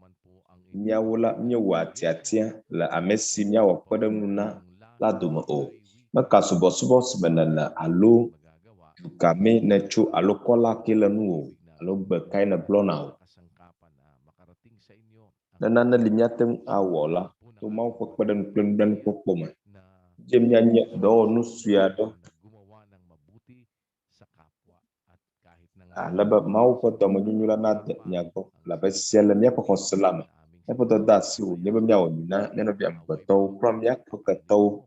miawo la miewɔ atiatia le ame si miawɔ kpeɖeŋu na la dome o. Meka subɔsubɔ si me nele alo dukame netso alo kɔla ke le nu o alo gbe kae ne gblɔna o. Ne nane li miate ŋu awɔ la to Mawu ƒe kpeɖeŋu kple nublanuikpɔkpɔ me. Dze mianye dɔwɔnu sue aɖe ale be Mawu ƒe dɔmenyonyo la nade mia gbɔ labe sia le miaƒe xɔse la me. Miaƒe dɔdeasi wo nye be miawɔ nu na mia nɔvi amegbetɔwo kple miaƒe ketɔwo.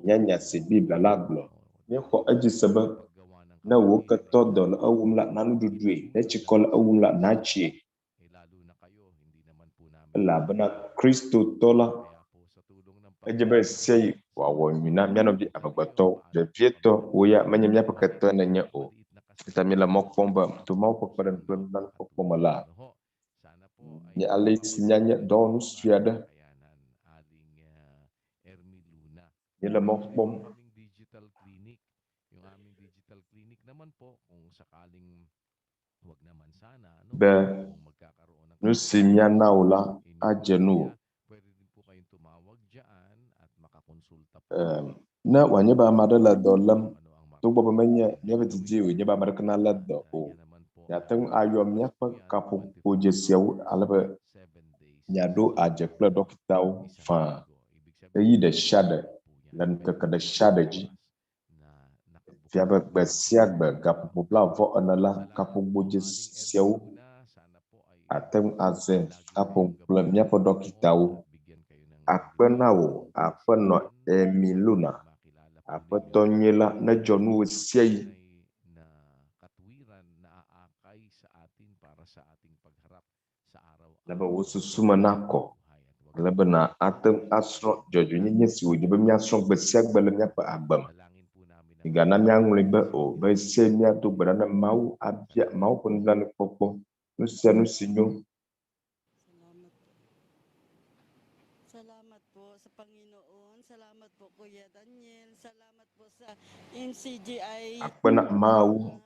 Nya si Biblia la gblɔ. Míexɔ edzi se be ne wo ketɔ dɔ le ewum la na nuɖuɖue, ne tsikɔ le ewum la na tsie. Elabena Kristotɔ la edze be sia yi wòawɔ nyui na mia nɔvi amegbetɔwo. Vevietɔ wo ya menye miaƒe ketɔ nenye o. Eta mi le mɔ kpɔm be to Mawu ƒe kpeɖeŋu kple nublanuikpɔkpɔ me la, nye ale si mianye dɔwɔnu sue aɖe. Mi le mɔ kpɔm be nu si miana wo la adze nu o. Ne wòanye be ame aɖe le dɔ lém togbɔ be menye míaƒe didi o, nye be ame ɖeke nalé dɔ o, miate ŋu ayɔ míaƒe kaƒomɔ dzesiawo ale be miaɖo adze kple ɖɔkitawo fãa ɣeyiɣi ɖe sia ɖe le ŋkeke ɖe sia ɖe dzi. Fia be gbe sia gbe gaƒoƒo 24 la kaƒomɔ dzesiawo ate ŋu azɔe aƒo ŋu kple míaƒe ɖɔkitawo. Akpe na wò aƒenɔ Emilona. Aƒetɔ nyuie la nedzɔ nu wo sia yi. Ale be wo susu me nakɔ. Ale be na ate ŋu asrɔ̃ dzɔdzɔenyenye si wòdzi be míasrɔ̃ gbe sia gbe le míaƒe agbe me. Migana míaŋlɔe be o be esia míado gbe ɖa ne Mawu abia Mawu ƒe nublanuikpɔkpɔ. Nu sia nu si nyo. Salamat po sa Panginoon. Salamat po Kuya Daniel. Salamat po sa MCGI. Akpe na Mawu.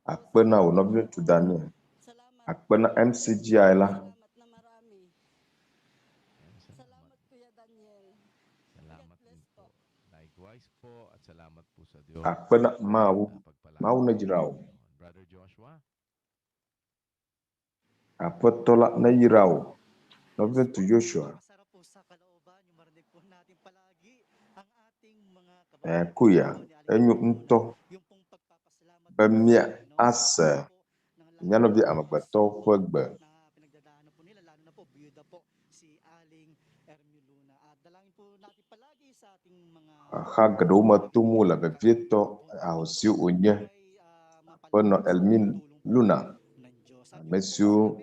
Akpe na wo Nɔviŋutsu Daniel. Akpe na MCGI la. Salamat Kuya Daniel. Salamat din po. Likewise po at salamat po sa Diyos. Akpe na Mawu. Mawu na Dzra wo. Brother Joshua. Aƒetɔ la na yira wo. Nɔviŋutsu Joshua. Kuya enyo ŋutɔ be mia ase mia nɔvi amegbetɔwo ƒe gbe. Axa geɖewo me tom wole vevietɔ ahosi wònye aƒenɔ Emilona, ame siwo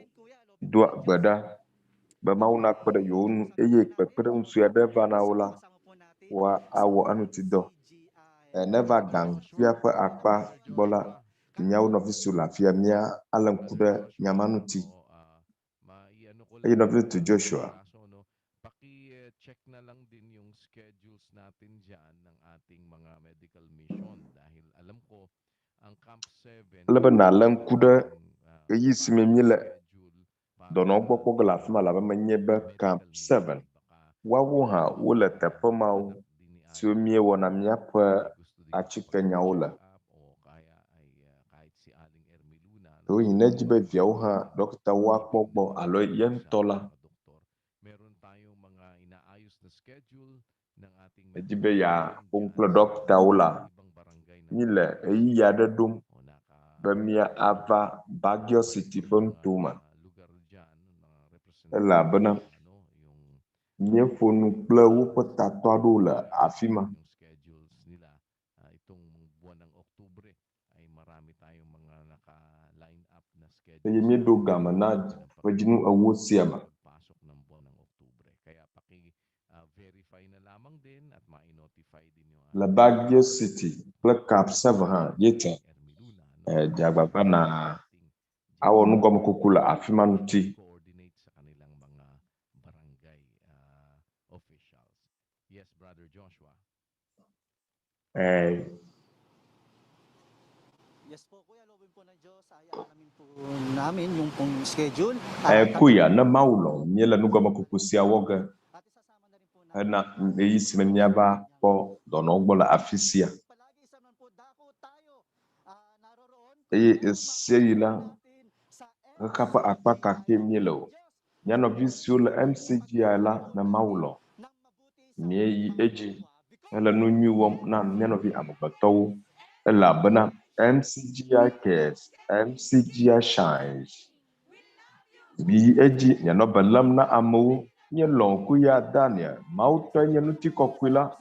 doa gbe ɖa be Mawu nakpe ɖe yewo ŋu eye kpekpeɖeŋu sue aɖe va na wo la, woawɔ eŋutidɔ. Neva gaŋkuia ƒe akpa gbɔ la, míawo nɔvi siwo le afia mía alé ŋku ɖe nyama ŋuti. Eye Nɔviŋutsu Joshua. Check na lang din yung schedules natin dyan ng ating mga medical mission dahil alam ko ang Camp 7 ele be nalé ŋku ɖe ɣeyiɣi si me mí le dɔnɔgbɔkpɔ ge le afi ma labe menye be Camp 7 woawo hã wole teƒe mawo siwo míewɔna míaƒe atikenyãwo le. Ɖewohĩ nedzi be viawo hã ɖɔkitawo akpɔ gbɔ alo ye ŋutɔ la edzi be yeaƒo ŋu kple ɖɔkitawo la, mí le ɣeyiɣi aɖe ɖom be mía ava Baguio City ƒe ŋutome. Elabena míeƒo nu kple woƒe tatɔ aɖewo le afi ma. Eye míeɖo game na ƒedzinu ewo sia me. Le Baguio City kple Camp 7 hã yete dze agbagba na awɔ nugɔmekuku le afi ma ŋuti. Yes po, Kuya, loobin po ng Diyos. Alamin po namin yung pong schedule. Kuya na maulo miela nuga makukusia woga. Na eisi me miaba po dono gbola afisia. Seila kapa akpa kake mielo. Nyano visio le MCGI la na maulo. Miei eji ela nunyuwom na nyano vi amobato ela bana MCGI cares, MCGI shines. Bi eji nyano balam na amu nye Kuya Daniel mauto nye nuti kokwila.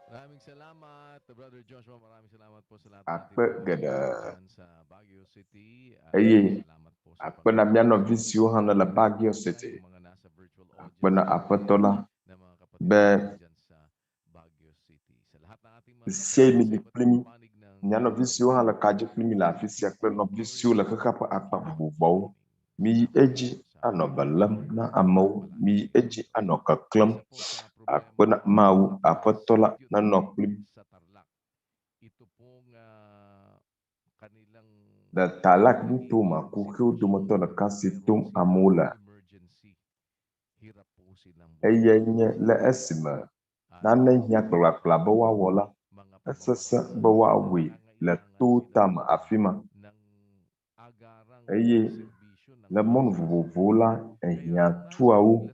Maraming salamat, Brother Joshua. Maraming salamat po sa lahat Akpa gada. sa Baguio City. Eye Salamat po akpa na miano visio hana la Baguio City. mga nasa virtual Akpa na apatola na mga kapatid be dyan sa Baguio City. Sa lahat ng ating mga siye mi plimi nyano visio hana kaje plimi la afisia akpa no visio la kakapa akpa bubo. Mi eji ano balam na amu mi eji ano kaklam. Akpa na mau apatola na no plimi. Ito pong kanilang Da talak nito makukiw dumato na kasitum amula. hirap po silang Eyenye le esima. Nana hiya klakla bawa wala. Esesa bawa wi le tutama afima. Eye le mon vuvula ehiya tuau.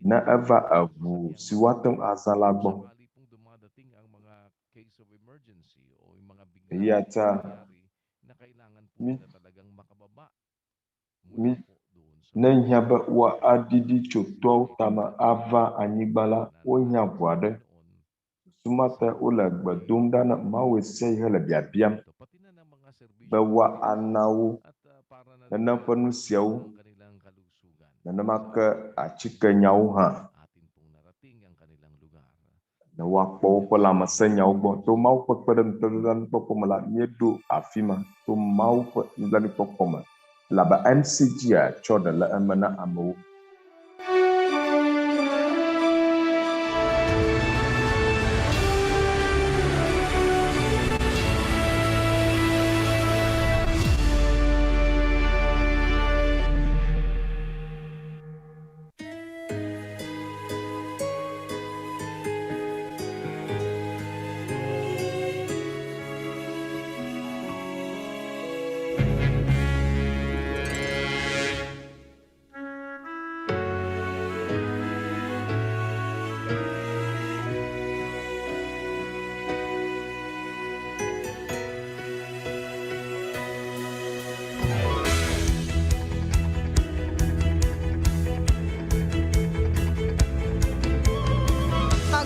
Na eva avu siwatem azalagbo. case of emergency o yung mga bigla Iya ta na kailangan po na talagang makababa mi nenyaba wa adidi chotwa tama ava anyigbala onya bwade sumata ula gbadum dana mawe sei hele biabiam bawa anawo nana panu siawo nana maka achike nyawo ha na wakpo pola masenya ogbo to mau pekpedem telan pokomala miedo afima to mau pe ndani pokoma laba MCGI choda la amana amu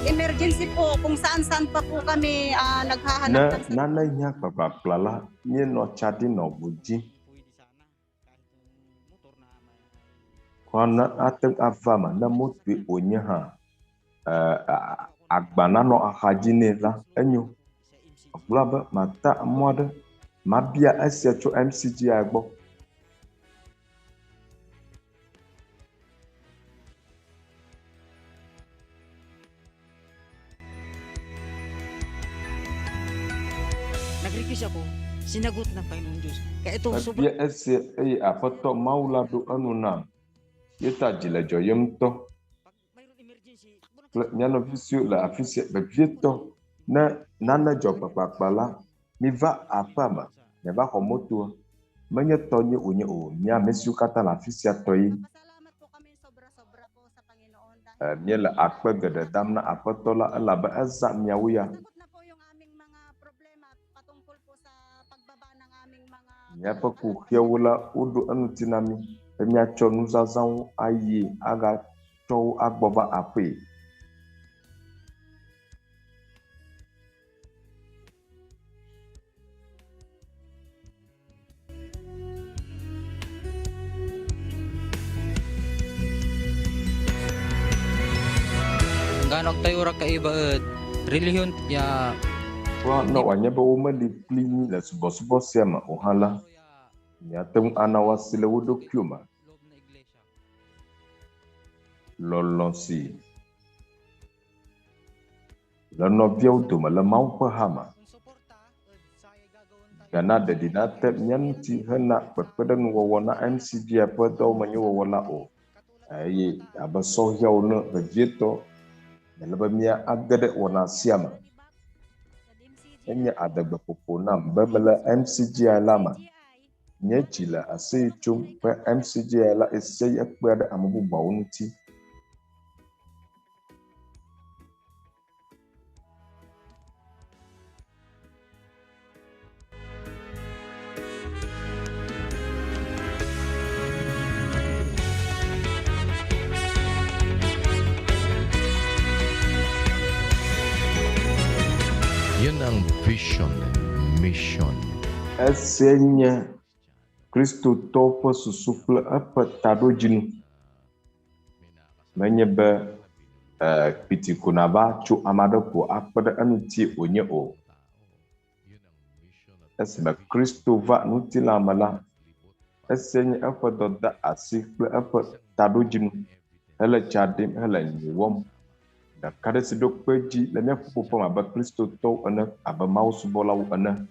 Emergency po, kung saan-saan pa po kami naghahanap. na nana nya papaplala nye no chadi no buji kwana atem avama na motwe onye ha agbana no ahaji ne la enyo oglaba mata amode mabia asia cho MCGI agbo Nag-request ako, sinagot ng Panginoon Diyos. Kaya ito, bia asia apato maula do anuna yeta jilejo yemto nyano visio la afisia bevieto na nana jo papapala mi va apama ne va homoto menye tonye onye o mia mesiu kata la afisia toyi miela akpe gede damna apatola alaba eza miawuya miapa kukiewula udu anutinami emiacho nuzazanwu ayi aga chowu agbova ape Ganog tayo ra kaibaed relihiyon ya wa no wanyaba uma li plini la subosubo siama ohala miatem anawasile wudo kyuma lolonsi le nɔviawo dome le Mawu ƒe hame. Gana ɖeɖi nate mía ŋuti hena kpekpeɖeŋuwɔwɔ na MCGI ƒe dɔmenyowɔwɔ la o. Eye abe sɔhɛwo ne vevietɔ ele be mía age ɖe wɔna sia me. Enye adegbeƒoƒo nam be mele MCGI la me. Nye dzi le aseye tsom be MCGI la esie ekpea ɖe ame bubuawo ŋuti. Yenang vision and mission. Esie nye Kristotɔ ƒe susu kple eƒe taɖodzinu. Menye be kpitiko nava tso ame aɖe ko akpe ɖe eŋuti wònye o. Esime Kristo va ŋutilã me la, esie nye eƒe dɔde asi kple eƒe taɖodzinu hele tsa ɖim hele nyui wɔm. Ɖeka ɖe si ɖo kpe dzi le míaƒe ƒuƒoƒe me abe Kristotɔwo ene, abe Mawusubɔlawo ene.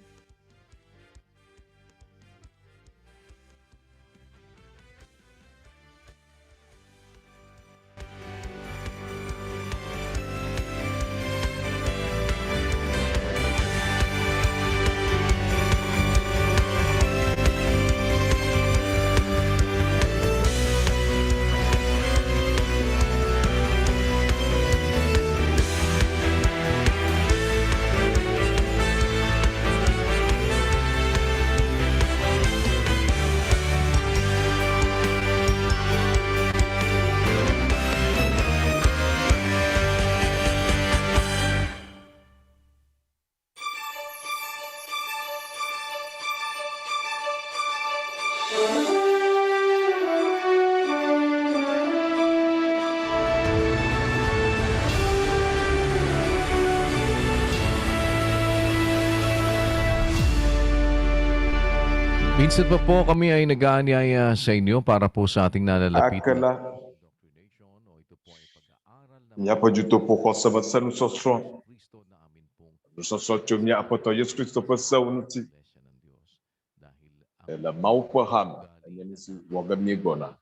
Minsan pa po kami ay nag-aanyaya sa inyo para po sa ating nalalapit. Akela míaƒe dzutoƒo xɔse me se nusɔsrɔ̃. Nusɔsrɔ̃ tso mía Aƒetɔ Yesu Kristo ƒe sewo ŋuti. Le Mawu ƒe hame enye nu si wɔ ge míegbɔna.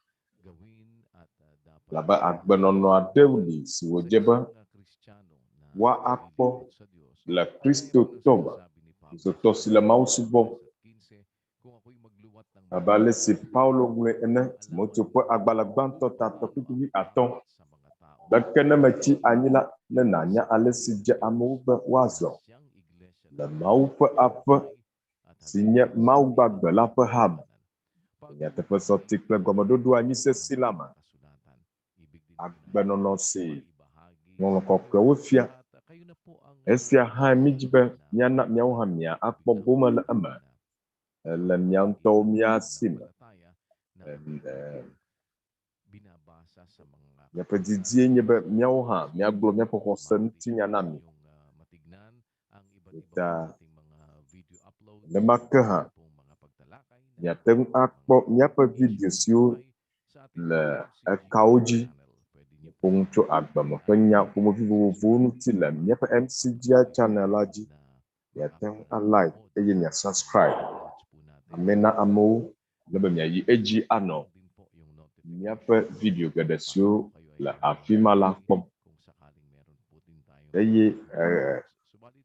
Labe agbenɔnɔ aɖewo li si wòdze be woakpɔ le Kristotɔ me, Kristotɔ si le Mawu subɔ. Abe ale si Paulo ŋlɔe ene, Timoteo ƒe agbalẽ gbãtɔ tatɔ 5:5. Leke ne metsi anyi la, ne nànya ale si dze amewo be woazɔ le Mawu ƒe aƒe si nye Mawu gbagbe la ƒe hame. Nyateƒe sɔti kple gɔmeɖoɖo anyi sesi la me. Agbenɔnɔ si ŋɔŋlɔ kɔkɔewo fia. Esia hã mídzi be míana míawo hã mia akpɔ gome le eme. Le mia ŋutɔwo miasi me. Míaƒe didie nye be míawo hã míagblɔ míaƒe xɔse ŋutinya na mi. Ta nenema ke hã miate ŋu akpɔ míaƒe vidio siwo le ekawo dzi. Ƒo tso agbeme ƒe nya ƒomevi vovovowo ŋuti le míaƒe MCGI channel la dzi. Miate ŋu alike eye mia subscribe. Amena amewo ne be miayi edzi anɔ míaƒe vidio geɖe siwo le afi ma la kpɔm. Eye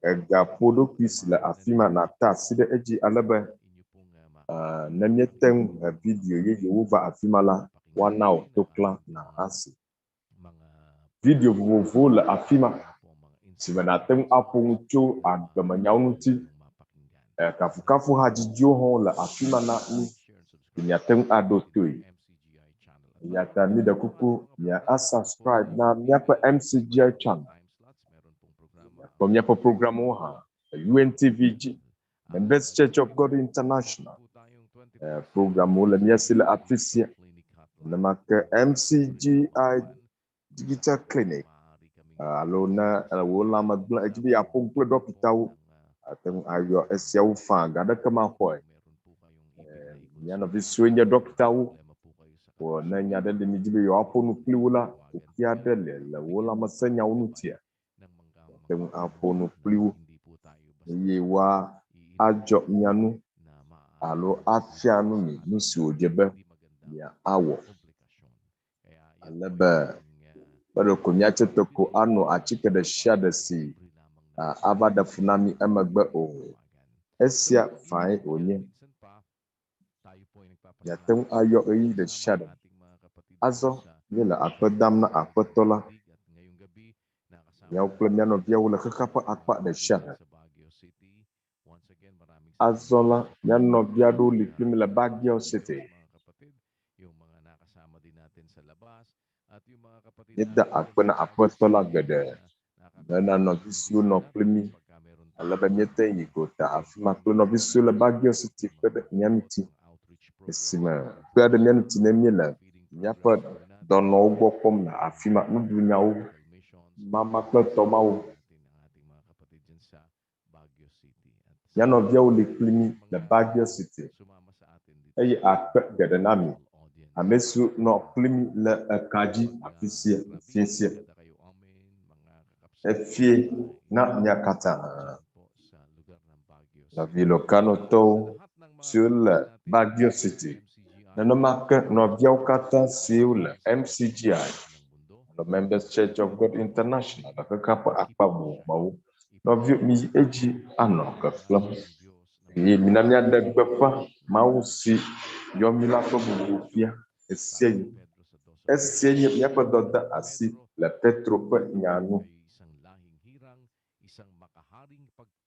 egaƒoɖokui si le afi ma nata asi ɖe edzi ale be ne míete ŋu he vidio yeyewo va afi ma la, woana wò toklã na asi. Vidio vovovowo le afi ma si me nate ŋu aƒo ŋu tso agbemenyawo ŋuti. Kafukafu hadzidziwo hã le afi ma na mi. Miate ŋu aɖo toe. Yata mi ɖe kuku mia subscribe na míaƒe MCGI channel. Kpɔ míaƒe programwo hã UNTV dzi. Members Church of God International. Programwo le miasi le afi sia. Nenema ke MCGI Digital Clinic. Alo ne wo lãme gblẽ edzi be yeaƒo kple ɖɔkitawo. Ate ŋu ayɔ esiawo faa ga ɖeke maxɔe. Mia nɔvi siwo nye ɖɔkitawo. Ne nya ɖe le mi dzi be yewoaƒo nu kpli wo la, wòkui aɖe le wo lãmesenyawo ŋutia. teng apono pliwo yewa ajo nyanu alo afianu mi nusi ojebe ya awo alebe bado kunyate toko ano achike de shade si abada funami emegbe o esia fine onye ya teng ayo eyi de shade azo yela akpedam na akpetola ya kple miano bia wole kekapa akpa de shade azola miano bia do likimi le Baguio City yeda akpena akpetola gede na no bisu no plimi alebe miete yigota afima kple no bisu le Baguio City kpede nyamiti esime kpede miamiti ne miele miape dono ugbo kom na afima nutinyawo mama kple tomawo miano viawo le plimi le Baguio City eye akpe gede nami amesu no plimi le ekaji afisia efie na miakata la vilokano to sur le Baguio City nanoma ke no viawo kata siwo le MCGI the Members Church of God International la kapa akpa bo no vi mi eji ano ka kpɔe ye minamia de gbefa mawu si yomila ko bubu fia esie miaƒe dɔda asi le Petro ƒe nyanu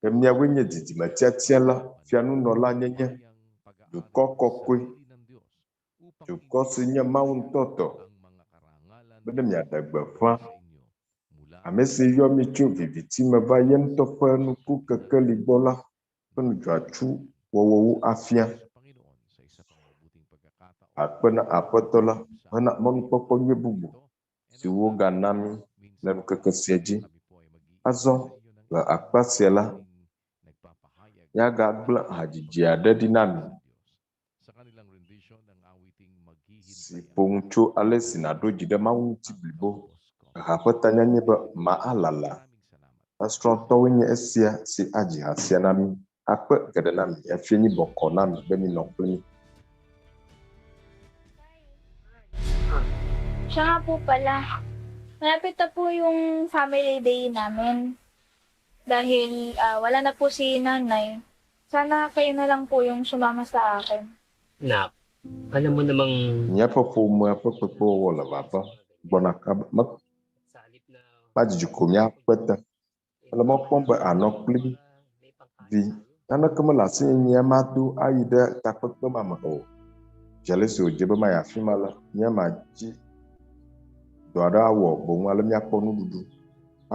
ke miawoe nye didime tiatia la fianunɔla nyenye dukɔ kɔkɔe dukɔ si nye mawu ŋutɔtɔ bene miaɖe gbeƒã ame si yɔ mi tso viviti me va ye ŋutɔ ƒe nuku kekeli gbɔ la ƒe nudzɔatsu wɔwɔwo afia akpena aƒetɔ la hena mɔnukpɔkpɔ nyui bubu si wogana mi le nukeke sia dzi azɔ le akpa sia la miagagblẽ hadzidzi aɖe ɖi na mi si ƒoŋu tso ale si naɖo dzi ɖe Mawu ŋuti blibo ha ƒe tanya nye be ma alala esrɔ̃tɔwoe nye esia si adzi ha sia na mi akpe geɖe na mi efie nyi bɔkɔ na mi be minɔ kple mi. Siya nga po pala, malapit na po yung family day namin. Dahil wala na po si nanay, sana kayo na lang po yung sumama sa akin. Nak, alam mo namang... Nya pa po mo pa po wala ba bona ka mak majiko nya peta ala mo pomba anok pli vi ana kama la sin nya ma do ayide takpekpe mama o jale so jebe ma ya fimala nya ma ji do ada wo bo nwale nya kpɔ nududu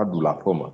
adu la foma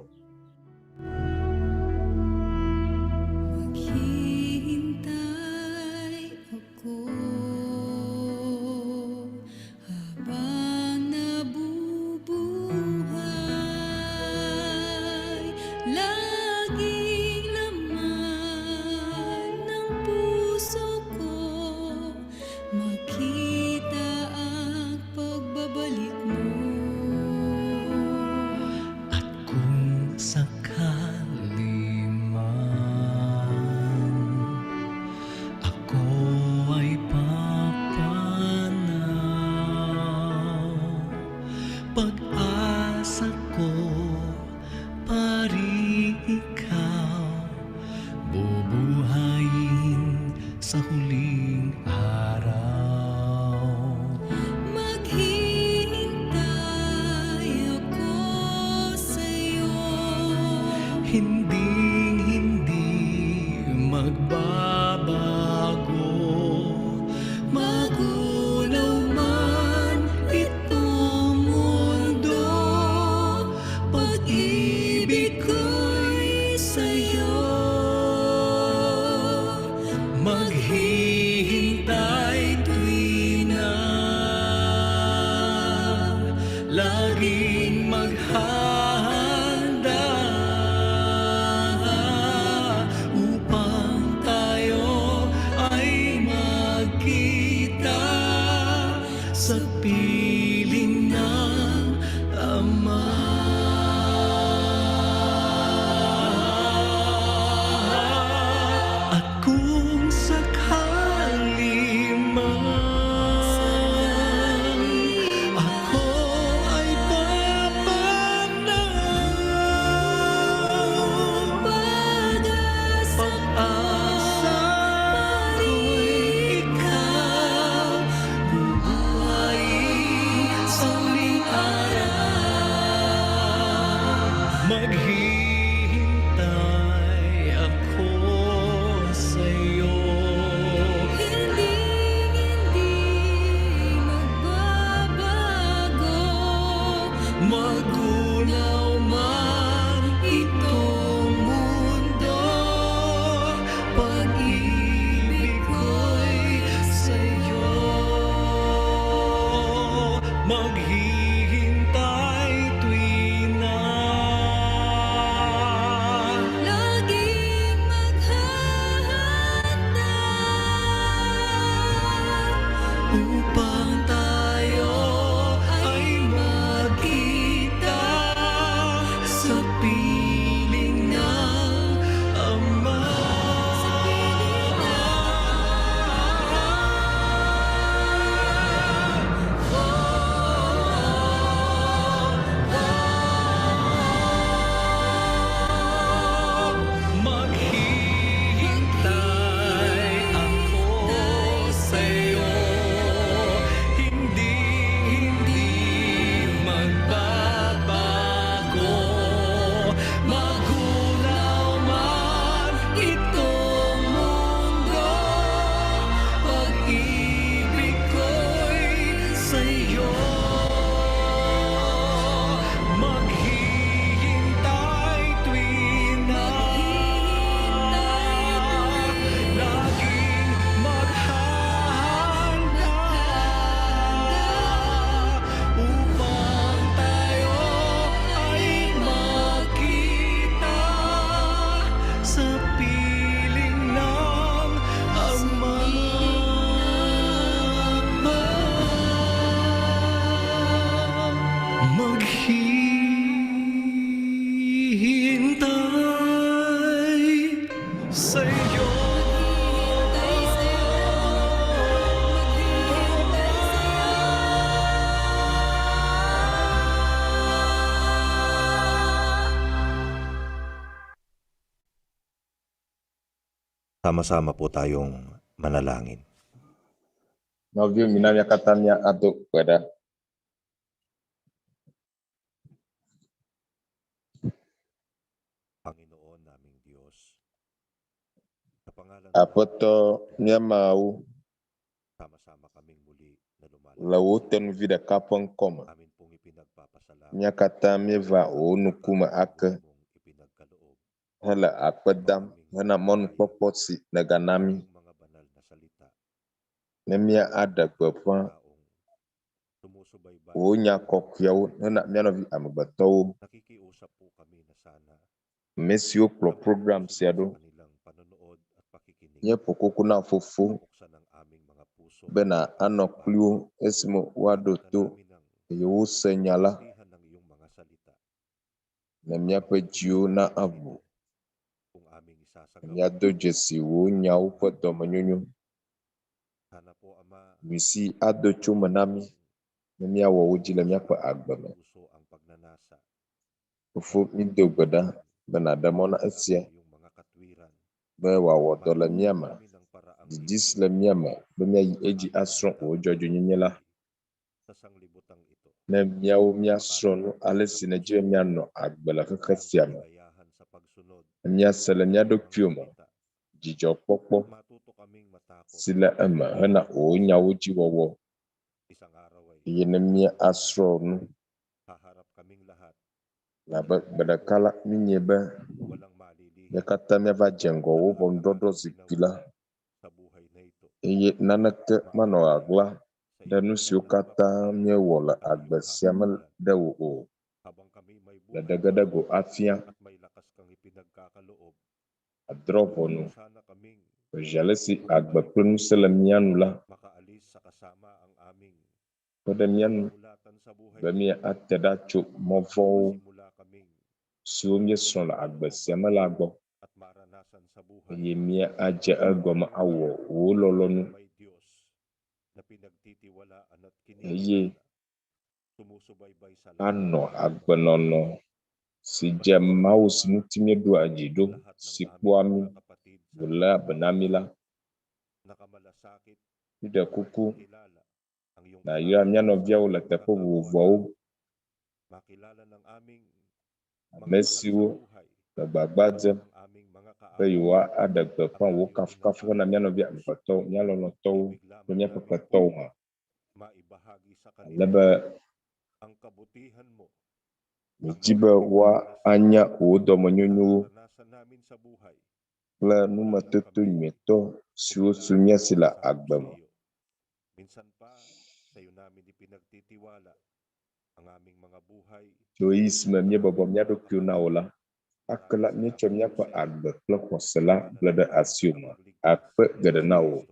Sama-sama po tayong manalangin. Navyo minamya katamya ato Kuɖa. Panginoon naming Diyos, sa pangalan Apoto niya mau sama-sama kaming muli na lumalapit lawutan vida kapang koma. amin pong ipinagpapasalamat Niya katamya va onukuma aka. ipinagkaloob Hala akpadam hana mon popotsi naganami. mga banal na salita Nemia ada gbepa sumusubaybay. wonya kokyaw hana mianovi amabataw. Nakikiusap po kami na sana Mesio program siado. kanilang panonood at pakikinig Nye pokokuna fufu buksan ang aming mga puso bena anokliu esmo wadoto yo senyala tihan ng iyong mga salita nemia pejiu na abu. kung aming isasagawa. Nemia do jesi wonyawo pa dɔmenyonyo. Sana po Ama Misi ado chuma nami. Nemia wawujile mia pa agbame. puso ang pagnanasa Fufu mido gbeda bena damona esia. iyong mga katwiran Be wawodo le miama. kami ng paraang Didis le miama. Bemia yi eji asron ojojo nyenyela. sa sanglibutang ito. Nemiawo mia sron alesi neje mia no agbela kekesiama. Gayahan sa pagsunod. Mia sele mia do kyoma. Jijo pokpo. Matuto kaming matakot. Sila ema hena onyawo jiwowo. Isang araw ay Yene mia asron. haharap kaming lahat. Na bedakala minyebe. Walang malilihi Yakata meva jengo wo bondodo zipila. sa buhay na ito. Iye nanake mano agla. Da nusi kata miewola agbesiamel dewo o. Habang kami may Da buhay dagadago afia. at may lakas kang ipinagkakaloob. Adropono. Sana kaming Jalesi agbeplenu selemianula. makaalis sa kasama ang aming Kodemian ulatan sa buhay. bemia atedacho movo. Simula kaming Siomye son la agbesiamel agbo. at maranasan sa buhay. Yemia aje agoma awo. Wololonu. May Diyos na pinagtitiwalaan at Eye. kinilala. Sumusubaybay sa lahat Ano agbenono. Si jemau simutimye do ajido. Si kwami. kapatid Wala benamila. nakamalasakit Ida kuku. kilala ang iyong Na yu amyano vya ula tepo wuvawu. makilala ng aming Mesiwo. Nagbagbaze. ang aming mga Bewa ada gbepan wo kafu na myano vya mpato. Nyalo no tow. Lumya papato ha. maibahagi sa kanila Lebe. ang kabutihan mo. Mijibe wa anya o dɔmenyonyowo. Naranasan namin sa buhay. Kple numetoto nyuieto siwo sumia sila agbeme. Minsan pa sa iyo namin ipinagtitiwala ang aming mga buhay. Joyisme mie bɔbɔ mia ɖokuiwo na wo la. Akela mietsɔ miaƒe agbe kple xɔse la ble ɖe asiwome. Akpe geɖe na wo.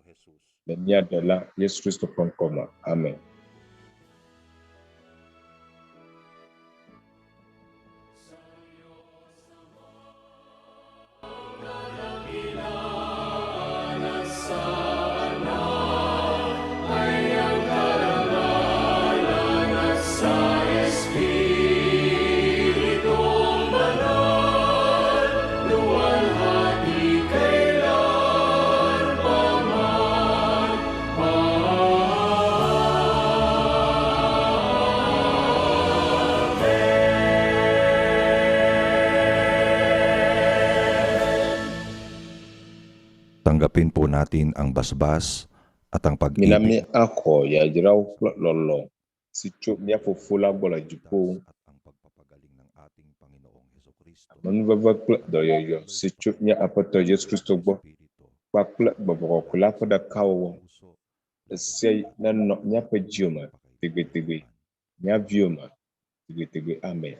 Le mia ɖela Yesu Kristo ƒe ŋkɔme. Amen. Tanggapin po natin ang basbas at ang pag-ibig Minami ako ya Dzra kple lɔlɔ si tso mia fofo la gbɔ le dziƒo. at ang pagpapagaling ng ating Panginoong Hesukristo. Amenuveve kple dɔyɔyɔ si tso mia Aƒetɔ Yesu Kristo gbɔ. Kpakple gbɔgbɔ kɔkɔe la ƒe ɖekawɔwɔ. Esia nenɔ miaƒe dziwo me tegbetegbe. Mia viwo me tegbetegbe. Amen.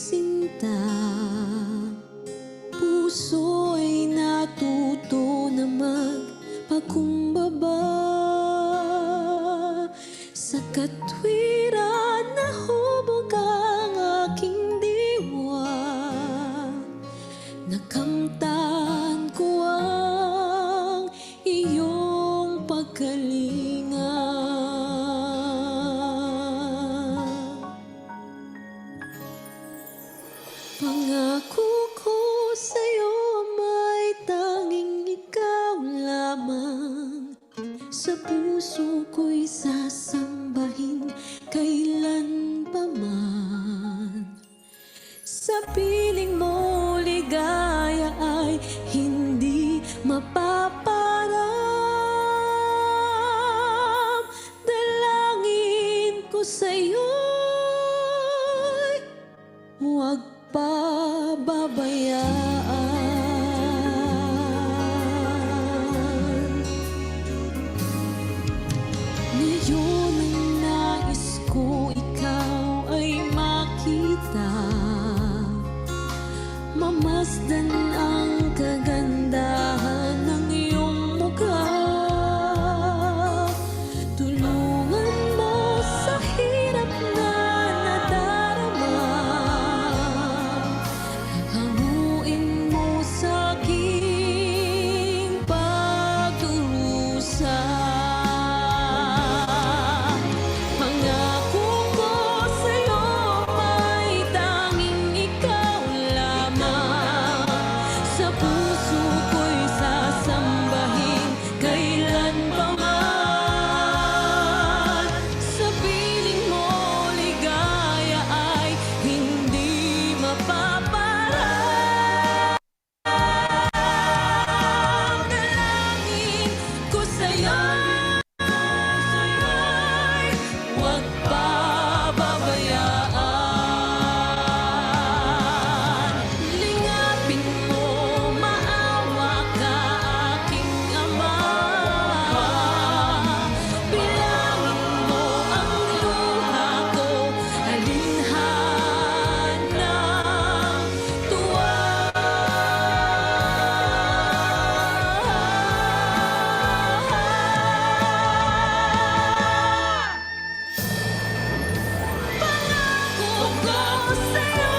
sinta, puso'y natuto na magpakumbaba. Sa katwiran na hubog ang aking diwa, nakamtan ko ang iyong pagkalinga. Pangako ko sa'yo may tanging ikaw lamang. Sa puso ko'y sasambahin kailan pa man. Sa piling mo ligaya ay hindi mapaparam. Dalangin ko sa'yo'y huwag pababayaan. Ngayon ang nais ko ikaw ay makita, mamasdan ang kagandahan ng iyong mukha. Tulungan mo sa hirap na nadarama, hanguin mo sa aking pagdurusa. Pangako ko sa'yo may tanging ikaw lamang. Sa puso ko'y sasambahin kailan pa man. Sa piling mo ligaya ay hindi mapaparam. Dalangin ko sa'yo'y huwag pababayaan. Lingapin mo, maawa ka aking ama. Bilangin mo ang luha ko, alinhan ng tuwa. Pangako ko sa'yo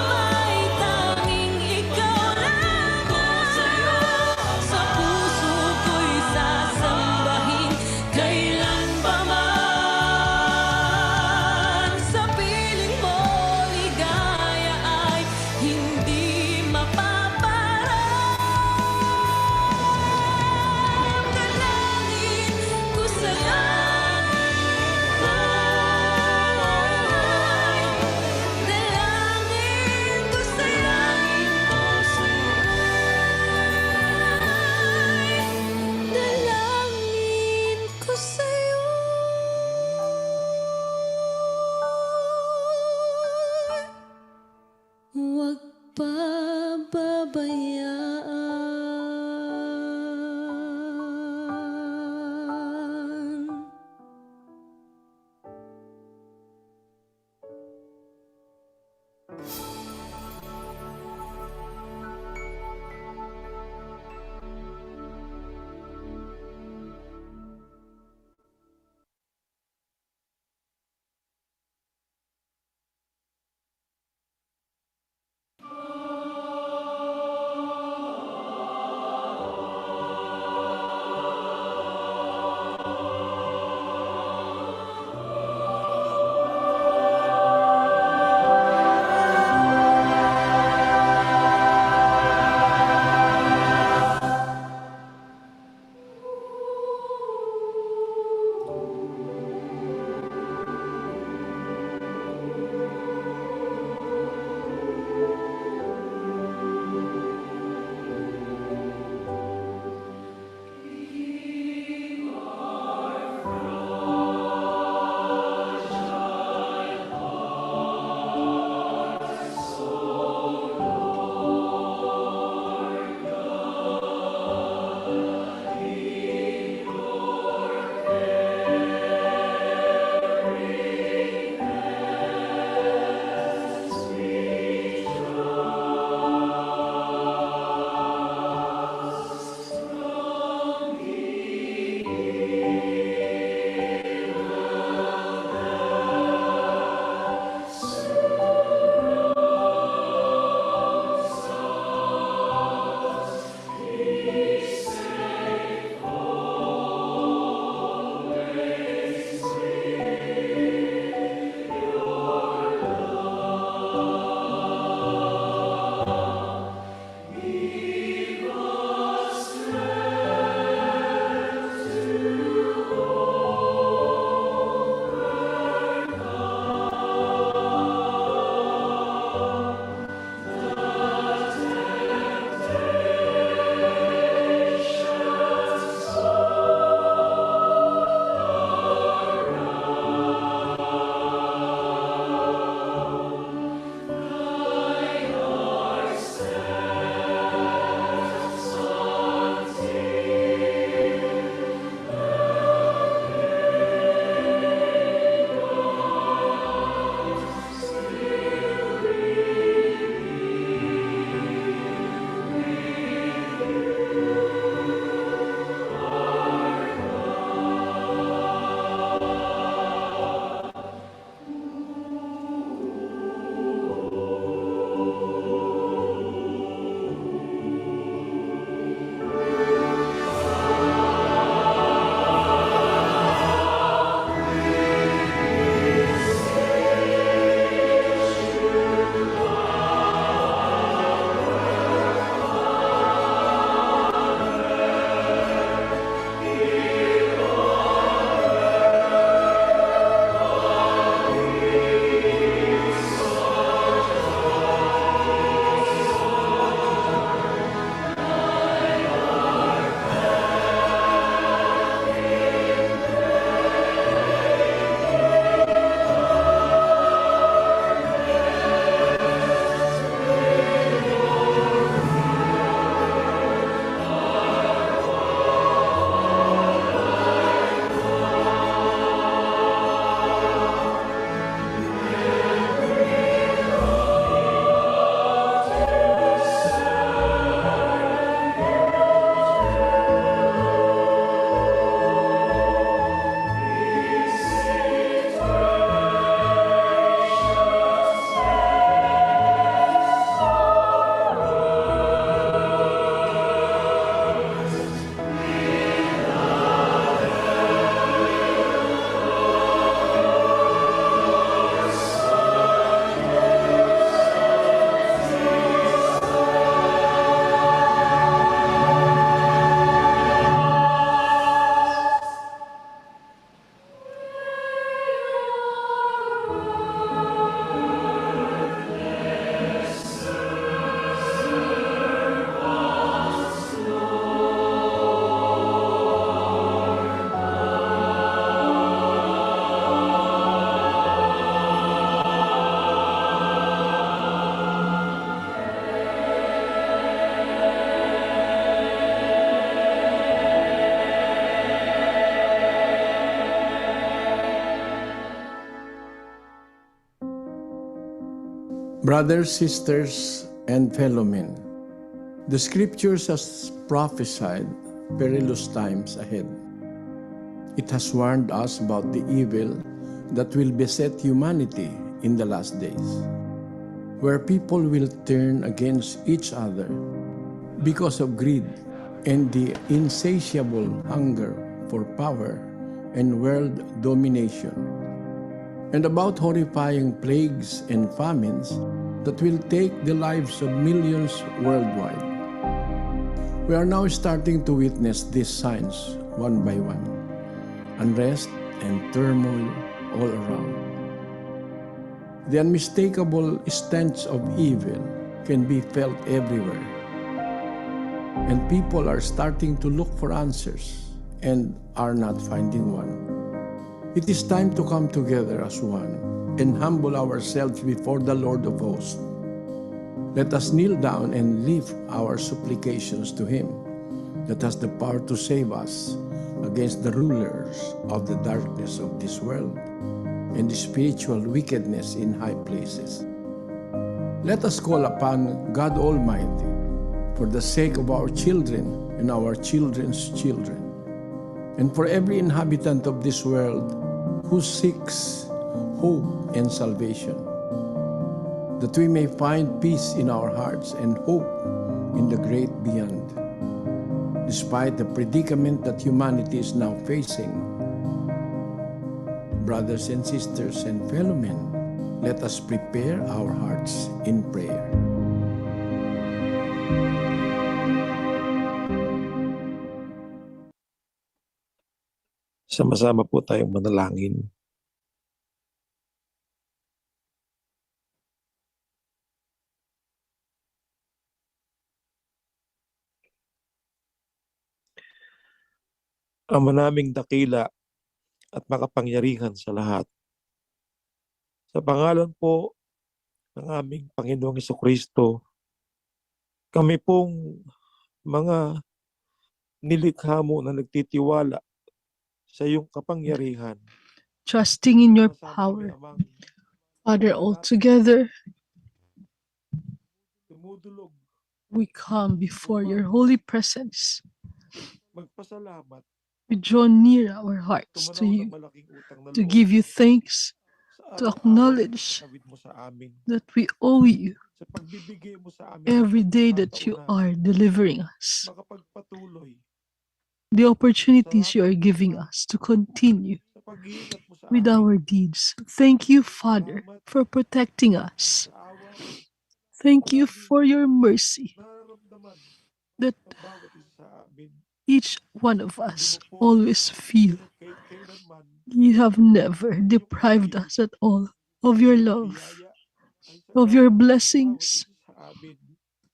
may tanging ikaw lamang. Sa puso ko'y sasambahin kailan pa man. Sa piling mo ligaya ay hindi mapaparam. Dalangin ko sa'yo, dalangin ko sa'yo, dalangin ko sa'yo. Huwag pababayaan. Brothers, sisters, and fellow men, the scriptures has prophesied perilous times ahead. It has warned us about the evil that will beset humanity in the last days, where people will turn against each other because of greed and the insatiable hunger for power and world domination, and about horrifying plagues and famines that will take the lives of millions worldwide. We are now starting to witness these signs one by one. Unrest and turmoil all around. The unmistakable stench of evil can be felt everywhere. And people are starting to look for answers and are not finding one. It is time to come together as one and humble ourselves before the Lord of hosts. Let us kneel down and lift our supplications to Him that has the power to save us against the rulers of the darkness of this world and the spiritual wickedness in high places. Let us call upon God Almighty for the sake of our children and our children's children, and for every inhabitant of this world who seeks hope and salvation, that we may find peace in our hearts and hope in the great beyond. Despite the predicament that humanity is now facing, brothers and sisters and fellow men, let us prepare our hearts in prayer. Sama-sama po tayong manalangin. Ama naming dakila at makapangyarihan sa lahat. Sa pangalan po ng aming Panginoong Jesucristo, kami pong mga nilikha mo na nagtitiwala sa iyong kapangyarihan. Trusting in your power, Father, altogether we come before your holy presence. Magpasalamat We draw near our hearts to you, to give you thanks, to acknowledge that we owe you every day that you are delivering us, the opportunities you are giving us to continue with our deeds. Thank you, Father, for protecting us. Thank you for your mercy that each one of us always feel. You have never deprived us at all of your love, of your blessings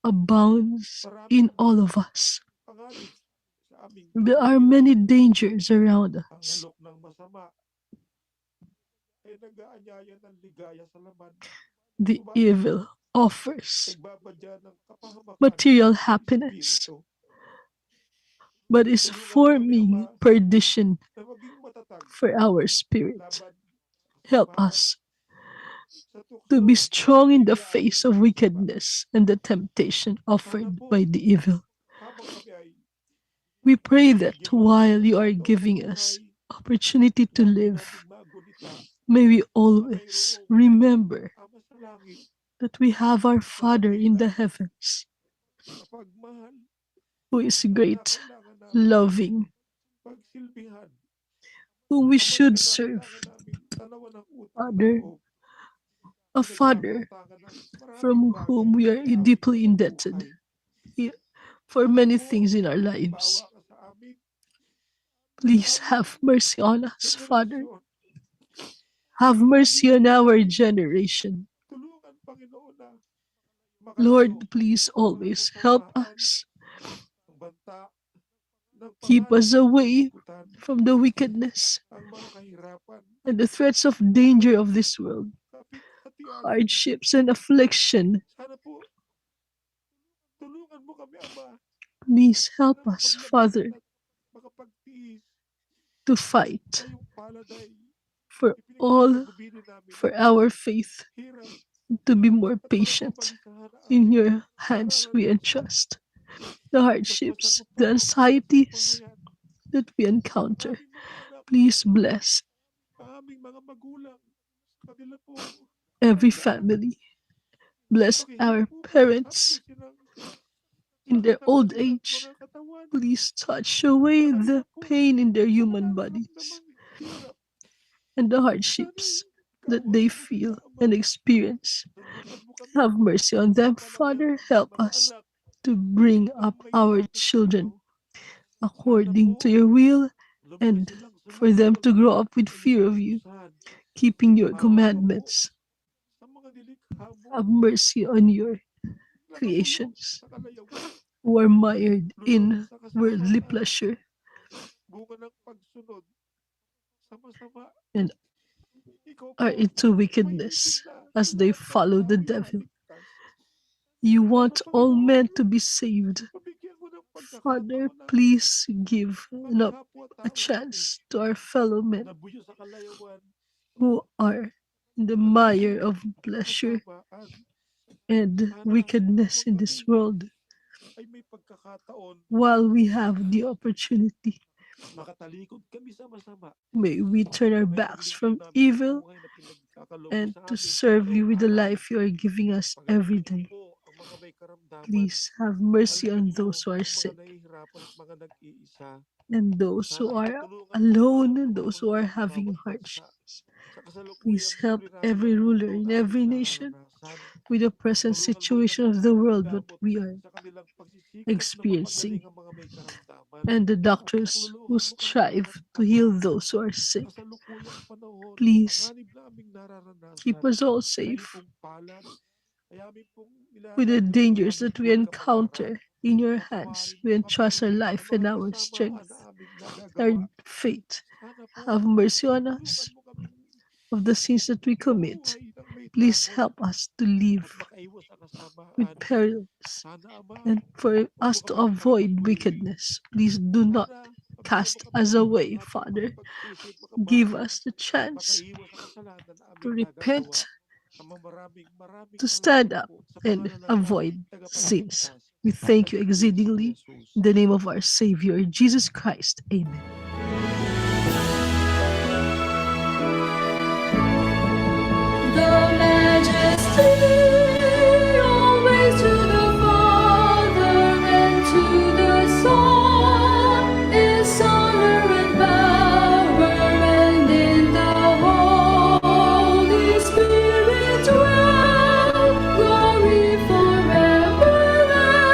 abounds in all of us. There are many dangers around us. The evil offers material happiness, but is forming perdition for our spirit. Help us to be strong in the face of wickedness and the temptation offered by the evil. We pray that while you are giving us opportunity to live, may we always remember that we have our Father in the heavens, who is great, loving, whom we should serve. Father, a Father from whom we are deeply indebted for many things in our lives. Please have mercy on us, Father. Have mercy on our generation. Lord, please always help us. Keep us away from the wickedness and the threats of danger of this world, hardships and affliction. Please help us, Father, to fight for our faith, to be more patient. In your hands we entrust the hardships, the anxieties that we encounter. Please bless every family. Bless our parents in their old age. Please touch away the pain in their human bodies and the hardships that they feel and experience. Have mercy on them, Father. Help us to bring up our children according to your will and for them to grow up with fear of you, keeping your commandments. Have mercy on your creations who are mired in worldly pleasure and are into wickedness as they follow the devil. You want all men to be saved. Father, please give a chance to our fellow men who are in the mire of pleasure and wickedness in this world. While we have the opportunity, may we turn our backs from evil and to serve you with the life you are giving us every day. Please have mercy on those who are sick and those who are alone and those who are having hardships. Please help every ruler in every nation with the present situation of the world that we are experiencing, and the doctors who strive to heal those who are sick. Please keep us all safe with the dangers that we encounter. In your hands we entrust our life and our strength, our faith. Have mercy on us of the sins that we commit. Please help us to live with perils and for us to avoid wickedness. Please do not cast us away, Father. Give us the chance to repent, to stand up and avoid sins. We thank you exceedingly in the name of our Savior, Jesus Christ. Amen. The majesty always to the Father and to the Son is honor and power, and in the Holy Spirit dwell glory forever and ever.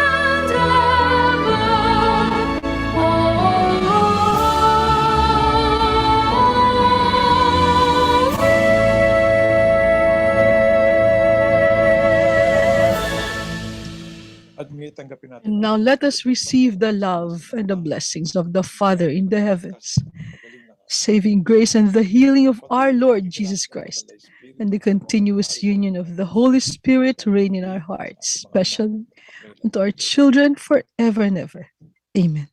And now let us receive the love and the blessings of the Father in the heavens, saving grace and the healing of our Lord Jesus Christ, and the continuous union of the Holy Spirit reign in our hearts, especially unto our children forever and ever. Amen.